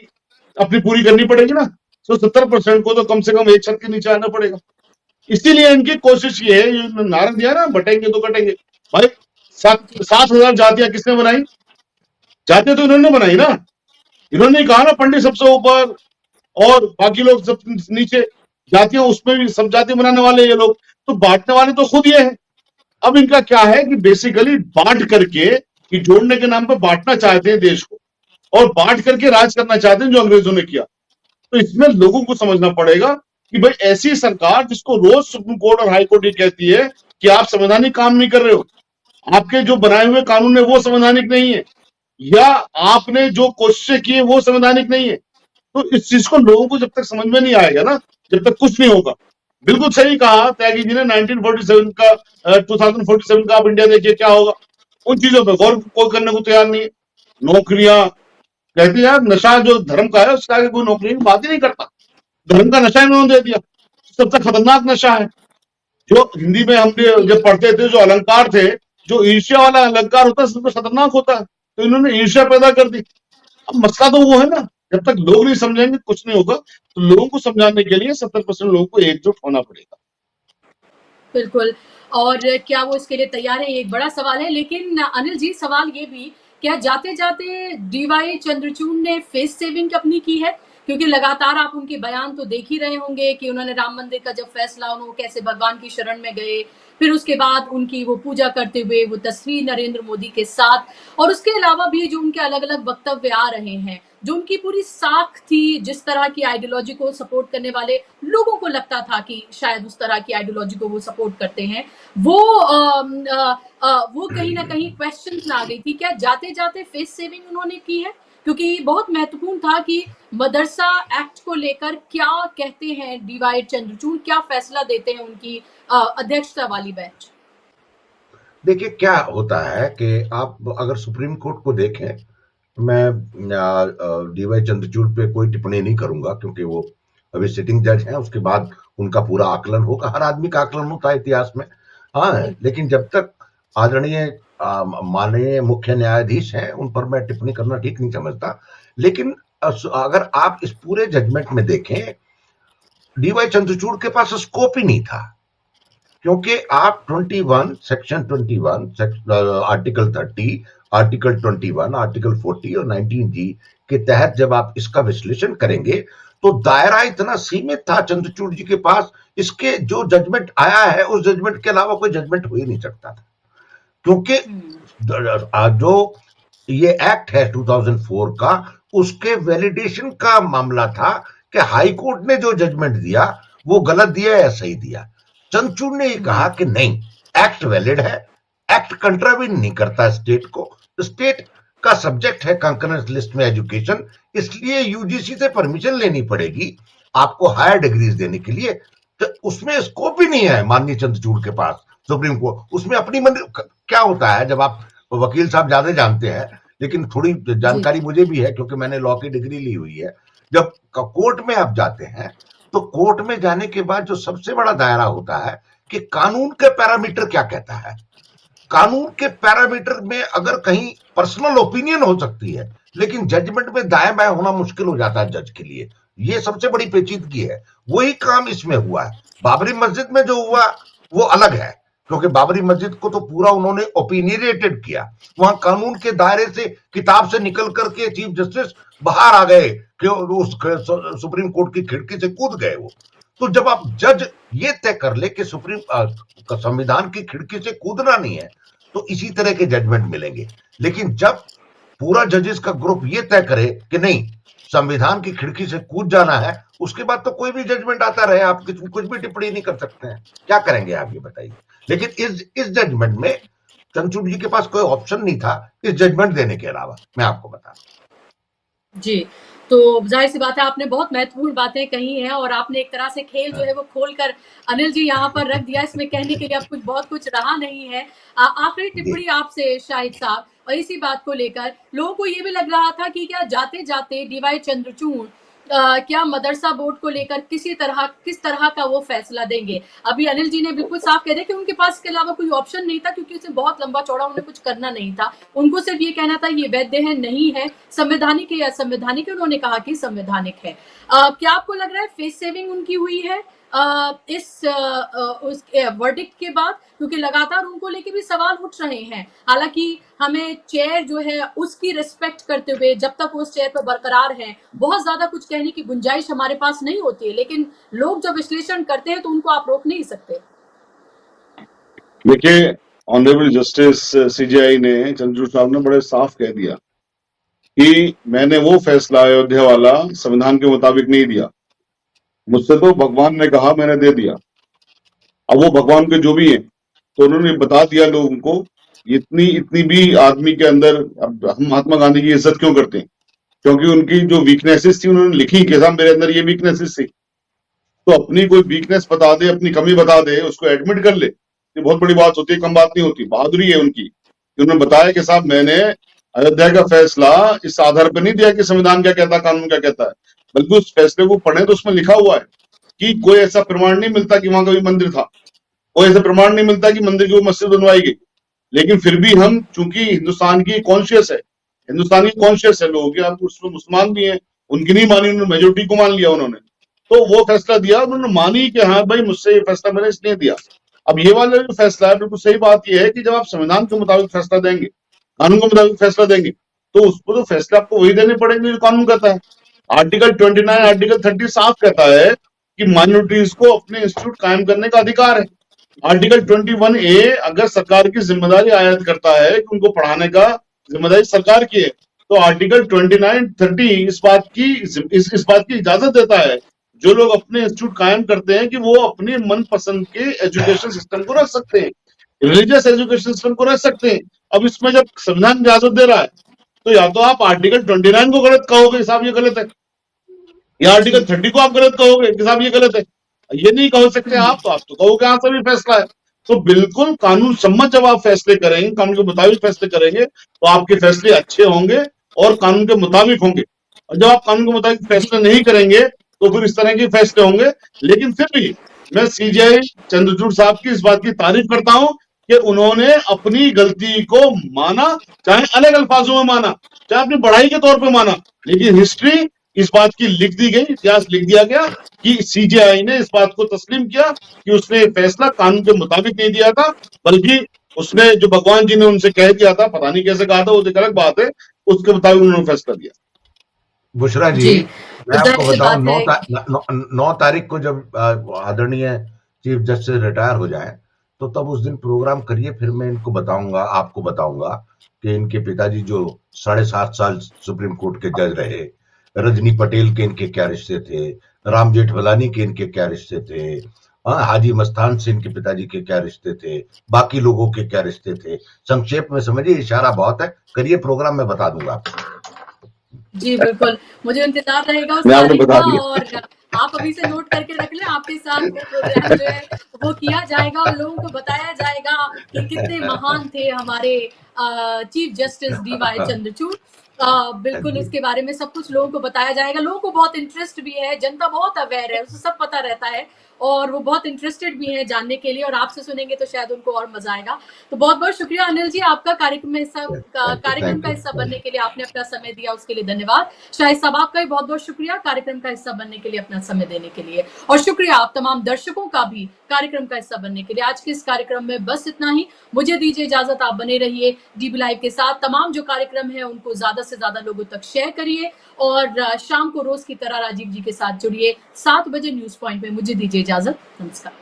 अपनी पूरी करनी पड़ेगी ना। तो 70% को तो कम से कम एक छत के नीचे आना पड़ेगा। इसीलिए इनकी कोशिश ये है, ये नारा दिया ना, बटेंगे तो कटेंगे। भाई 7,000 जातियां किसने बनाई? जातियां तो इन्होंने बनाई ना। इन्होंने कहा ना पंडित सबसे ऊपर और बाकी लोग सब नीचे, जातियां उसमें भी सब जाति बनाने वाले ये लोग, तो बांटने वाले तो खुद ये हैं। अब इनका क्या है कि बेसिकली बांट करके, कि जोड़ने के नाम पर बांटना चाहते हैं देश को, और बांट करके राज करना चाहते हैं, जो अंग्रेजों ने किया। तो इसमें लोगों को समझना पड़ेगा कि भाई ऐसी सरकार जिसको रोज सुप्रीम कोर्ट और हाई कोर्ट ये कहती है कि आप संवैधानिक काम नहीं कर रहे हो, आपके जो बनाए हुए कानून है वो संवैधानिक नहीं है, या आपने जो कोशिशें की है वो संवैधानिक नहीं है। तो इस चीज को लोगों को जब तक समझ में नहीं आएगा ना, जब तक कुछ नहीं होगा। बिल्कुल सही कहा त्यागी जी ने, 1947 का 2047 का आप इंडिया देखिए क्या होगा। उन चीजों पे गौर कोई करने को तैयार नहीं है। नौकरियां, कहते हैं यार नशा जो धर्म का है उसका आगे कोई नौकरी की बात ही नहीं करता। धर्म का नशा इन्होंने दे दिया, सबसे खतरनाक नशा है। जो हिंदी में हमने जब पढ़ते थे जो अलंकार थे, जो ईर्ष्या वाला अलंकार होता है सबसे खतरनाक होता है, तो इन्होंने ईर्ष्या पैदा कर दी। अब मसला तो वो है ना, जब तक लोग नहीं समझेंगे कुछ नहीं होगा। तो लोगों को समझाने के लिए 70% लोगों को एकजुट होना पड़ेगा। बिल्कुल। और क्या वो इसके लिए तैयार है, ये एक बड़ा सवाल है। लेकिन अनिल जी, सवाल ये भी, क्या जाते जाते डीवाई चंद्रचूड़ ने फेस सेविंग अपनी की है? क्योंकि लगातार आप उनके बयान तो देख ही रहे होंगे कि उन्होंने राम मंदिर का जब फैसला, उन्होंने कैसे भगवान की शरण में गए, फिर उसके बाद उनकी वो पूजा करते हुए वो तस्वीर नरेंद्र मोदी के साथ, और उसके अलावा भी जो उनके अलग अलग वक्तव्य आ रहे हैं, जो उनकी पूरी साख थी, जिस तरह की आइडियोलॉजी को सपोर्ट करने वाले लोगों को लगता था कि शायद उस तरह की आइडियोलॉजी को वो सपोर्ट करते हैं, वो कहीं ना कहीं क्वेश्चन में आ गई थी। क्या जाते जाते फेस सेविंग उन्होंने की है? क्योंकि बहुत महत्वपूर्ण था कि मदरसा एक्ट को लेकर क्या कहते हैं डीवाई चंद्रचूड़, क्या फैसला देते हैं उनकी अध्यक्षता वाली बेंच। देखिए क्या होता है कि आप अगर सुप्रीम कोर्ट को देखें, मैं डीवाई चंद्रचूड़ पे कोई टिप्पणी नहीं करूंगा क्योंकि वो अभी सिटिंग जज हैं, उसके बाद उनका पूरा आकलन होगा। हर आदमी का आकलन होता है इतिहास में, हाँ। लेकिन जब तक आदरणीय माननीय मुख्य न्यायाधीश हैं उन पर मैं टिप्पणी करना ठीक नहीं समझता। लेकिन अगर आप इस पूरे जजमेंट में देखें, डीवाई चंद्रचूड़ के पास स्कोप ही नहीं था, क्योंकि आप 21 सेक्शन 21 आर्टिकल 30, आर्टिकल 21, आर्टिकल 40 और 19G के तहत जब आप इसका विश्लेषण करेंगे तो दायरा इतना सीमित था चंद्रचूड़ जी के पास। इसके जो जजमेंट आया है उस जजमेंट के अलावा कोई जजमेंट हो ही नहीं सकता था, क्योंकि जो ये एक्ट है 2004 का, उसके वैलिडेशन का मामला था कि हाई कोर्ट ने जो जजमेंट दिया वो गलत दिया या सही दिया। चंद्रचूड़ ने कहा कि नहीं, एक्ट वैलिड है, एक्ट कंट्राविन नहीं करता स्टेट को, स्टेट का सब्जेक्ट है कंकरेंस लिस्ट में एजुकेशन, इसलिए यूजीसी से परमिशन लेनी पड़ेगी आपको हायर डिग्रीज देने के लिए। तो उसमें स्कोप ही नहीं है माननीय चंद्रचूड़ के पास। सुप्रीम कोर्ट उसमें अपनी क्या होता है, जब आप वकील साहब ज्यादा जानते हैं, लेकिन थोड़ी जानकारी मुझे भी है क्योंकि मैंने लॉ की डिग्री ली हुई है। जब कोर्ट में आप जाते हैं तो कोर्ट में जाने के बाद जो सबसे बड़ा दायरा होता है कि कानून के पैरामीटर क्या कहता है। कानून के पैरामीटर में अगर कहीं पर्सनल ओपिनियन हो सकती है, लेकिन जजमेंट में दाएं बाएं होना मुश्किल हो जाता है जज के लिए। ये सबसे बड़ी पेचीदगी है। वही काम इसमें हुआ है। बाबरी मस्जिद में जो हुआ वो अलग है, क्योंकि बाबरी मस्जिद को तो पूरा उन्होंने ओपिनियनेटेड किया। वहां कानून के दायरे से, किताब से निकल करके चीफ जस्टिस बाहर आ गए कि उस सुप्रीम कोर्ट की खिड़की से कूद गए वो। तो जब आप जज ये तय कर ले कि सुप्रीम संविधान की खिड़की से कूदना नहीं है, तो इसी तरह के जजमेंट मिलेंगे। लेकिन जब पूरा जजेस का ग्रुप ये तय करे कि नहीं, संविधान की खिड़की से कूद जाना है, उसके बाद तो कोई भी जजमेंट आता रहे, आप कुछ भी टिप्पणी नहीं कर सकते हैं। क्या करेंगे आप ये बताइए। लेकिन इस जजमेंट में चंद्रचूड़ जी के पास कोई ऑप्शन नहीं था इस जजमेंट देने के अलावा, मैं आपको बता जी। तो जाहिर सी बात है, आपने बहुत महत्वपूर्ण बातें कही हैं और आपने एक तरह से खेल जो है वो खोलकर अनिल जी यहाँ पर रख दिया। इसमें कहने के लिए अब बहुत कुछ रहा नहीं है। आखिरी टिप्पणी आपसे शाहिद साहब, और इसी बात को लेकर लोगों को ये भी लग रहा था कि क्या जाते जाते डीवाई चंद्रचूड़ क्या मदरसा बोर्ड को लेकर किस तरह का वो फैसला देंगे। अभी अनिल जी ने बिल्कुल साफ कह दिया कि उनके पास इसके अलावा कोई ऑप्शन नहीं था, क्योंकि उसे बहुत लंबा चौड़ा उन्हें कुछ करना नहीं था। उनको सिर्फ ये कहना था ये वैध है, नहीं है, संवैधानिक है या संवैधानिक है। उन्होंने कहा कि संवैधानिक है। क्या आपको लग रहा है फेस सेविंग उनकी हुई है इस उस वर्डिक्ट के बाद? क्योंकि लगातार उनको लेके भी सवाल उठ रहे हैं। हालांकि हमें चेयर जो है उसकी रिस्पेक्ट करते हुए, जब तक वो उस चेयर पर बरकरार है, बहुत ज्यादा कुछ कहने की गुंजाइश हमारे पास नहीं होती है। लेकिन लोग जब विश्लेषण करते हैं तो उनको आप रोक नहीं सकते। देखिए, ऑनरेबल जस्टिस सीजेआई ने, चंद्रचूड़ साहब ने बड़े साफ कह दिया कि मैंने वो फैसला अयोध्या वाला संविधान के मुताबिक नहीं दिया, मुझसे तो भगवान ने कहा, मैंने दे दिया। अब वो भगवान के जो भी हैं, तो उन्होंने बता दिया लोगों को। इतनी भी आदमी के अंदर, अब हम महात्मा गांधी की इज्जत क्यों करते हैं? क्योंकि उनकी जो वीकनेसेस थी उन्होंने लिखी कि साहब मेरे अंदर ये वीकनेसेस थी। तो अपनी कोई वीकनेस बता दे, अपनी कमी बता दे, उसको एडमिट कर ले, ये बहुत बड़ी बात होती है, कम बात नहीं होती। बहादुरी है उनकी। कि उन्होंने बताया कि साहब मैंने अयोध्या का फैसला इस आधार पर नहीं दिया कि संविधान क्या कहता है, कानून क्या कहता है, बल्कि उस फैसले को पढ़े तो उसमें लिखा हुआ है कि कोई ऐसा प्रमाण नहीं मिलता कि वहां कभी मंदिर था, कोई ऐसा प्रमाण नहीं मिलता कि मंदिर की वो मस्जिद बनवाई गई। लेकिन फिर भी हम, चूंकि हिंदुस्तान की कॉन्शियस है, हिंदुस्तानी कॉन्शियस है लोग, आप उसमें मुसलमान भी हैं, उनकी नहीं मानी, उन्होंने मेजोरिटी को मान लिया उन्होंने, तो वो फैसला दिया, उन्होंने मानी कि हाँ भाई मुझसे ये फैसला मैंने इसलिए दिया। अब ये वाला जो फैसला है, बिल्कुल सही बात ये है कि जब आप संविधान के मुताबिक फैसला देंगे, कानून के मुताबिक फैसला देंगे, तो उसको तो फैसला आपको वही देने पड़ेंगे जो कानून कहता है। आर्टिकल 29, आर्टिकल 30 साफ कहता है कि माइनॉरिटीज को अपने इंस्टीट्यूट कायम करने का अधिकार है। आर्टिकल 21A अगर सरकार की जिम्मेदारी आयत करता है कि उनको पढ़ाने का जिम्मेदारी सरकार की है, तो आर्टिकल 29, 30 इस बात की इजाजत देता है जो लोग अपने इंस्टीट्यूट कायम करते हैं कि वो अपने मनपसंद के एजुकेशन सिस्टम को रख सकते हैं, रिलीजियस एजुकेशन सिस्टम को रख सकते हैं। अब इसमें जब संविधान इजाजत दे रहा है, तो या तो आप आर्टिकल 29 को गलत कहोगे साहब ये गलत है, या आर्टिकल 30 को आप गलत कहोगे कि साहब ये गलत है, ये नहीं कह सकते आप, तो आप तो कहोगे हाँ सभी फैसला है। तो बिल्कुल कानून सम्मत जब आप फैसले करेंगे, कानून के मुताबिक फैसले करेंगे, तो आपके फैसले अच्छे होंगे और कानून के मुताबिक होंगे। और जब आप कानून के मुताबिक फैसले नहीं करेंगे, तो फिर इस तरह के फैसले होंगे। लेकिन फिर भी मैं सीजेआई चंद्रचूड़ साहब की इस बात की तारीफ करता हूं कि उन्होंने अपनी गलती को माना, चाहे अलग अल्फाजों में माना, चाहे अपनी बढ़ाई के तौर पर माना, लेकिन हिस्ट्री इस बात की लिख दी गई, इतिहास लिख दिया गया कि सीजेआई ने इस बात को तस्लीम किया कि उसने फैसला कानून के मुताबिक नहीं दिया था, बल्कि उसने जो भगवान जी ने उनसे कह दिया था, पता नहीं कैसे कहा था, वो एक अलग बात है, उसके मुताबिक उन्होंने फैसला दिया। बुशरा जी, जी, मैं आपको जाहिर सी बताऊं, बात है। 9 तारीख को जब आदरणीय चीफ जस्टिस रिटायर हो जाए, तो तब उस दिन प्रोग्राम करिए, फिर मैं इनको बताऊंगा, आपको बताऊंगा कि इनके पिताजी जो 7.5 साल सुप्रीम कोर्ट के जज रहे, रजनी पटेल के इनके क्या रिश्ते थे, राम जेठमलानी के इनके क्या रिश्ते थे, हाजी मस्तान से इनके पिताजी के क्या रिश्ते थे, बाकी लोगों के क्या रिश्ते थे, संक्षेप में समझिए, इशारा बहुत है, करिए प्रोग्राम, मैं बता दूंगा आपको। जी, बिल्कुल, मुझे इंतज़ार रहेगा उस मैं आपको तारीख बता का, दिया। और आप अभी से नोट करके रख लें, आपके साथ वो प्रोग्राम जो है वो किया जाएगा और लोगों को बताया जाएगा कि कितने महान थे हमारे चीफ जस्टिस डीवाई चंद्रचूड़। बिल्कुल उसके बारे में सब कुछ लोगों को बताया जाएगा। लोगों को बहुत इंटरेस्ट भी है, जनता बहुत अवेयर है, उसे सब पता रहता है और वो बहुत इंटरेस्टेड भी हैं जानने के लिए, और आपसे सुनेंगे तो शायद उनको और मजा आएगा। तो बहुत-बहुत शुक्रिया अनिल जी, आपका कार्यक्रम में कार्यक्रम का हिस्सा बनने के लिए, आपने अपना समय दिया उसके लिए धन्यवाद। शाहिद साहब आपका भी बहुत-बहुत शुक्रिया कार्यक्रम का हिस्सा बनने के लिए, अपना समय देने के लिए, और शुक्रिया आप तमाम दर्शकों का भी कार्यक्रम का हिस्सा बनने के लिए। आज के इस कार्यक्रम में बस इतना ही, मुझे दीजिए इजाजत, आप बने रहिए डीबी लाइव के साथ। तमाम जो कार्यक्रम है उनको ज्यादा से ज्यादा लोगों तक शेयर करिए और शाम को रोज की तरह राजीव जी के साथ जुड़िए 7 बजे न्यूज पॉइंट में। मुझे दीजिए इजाजत, नमस्कार।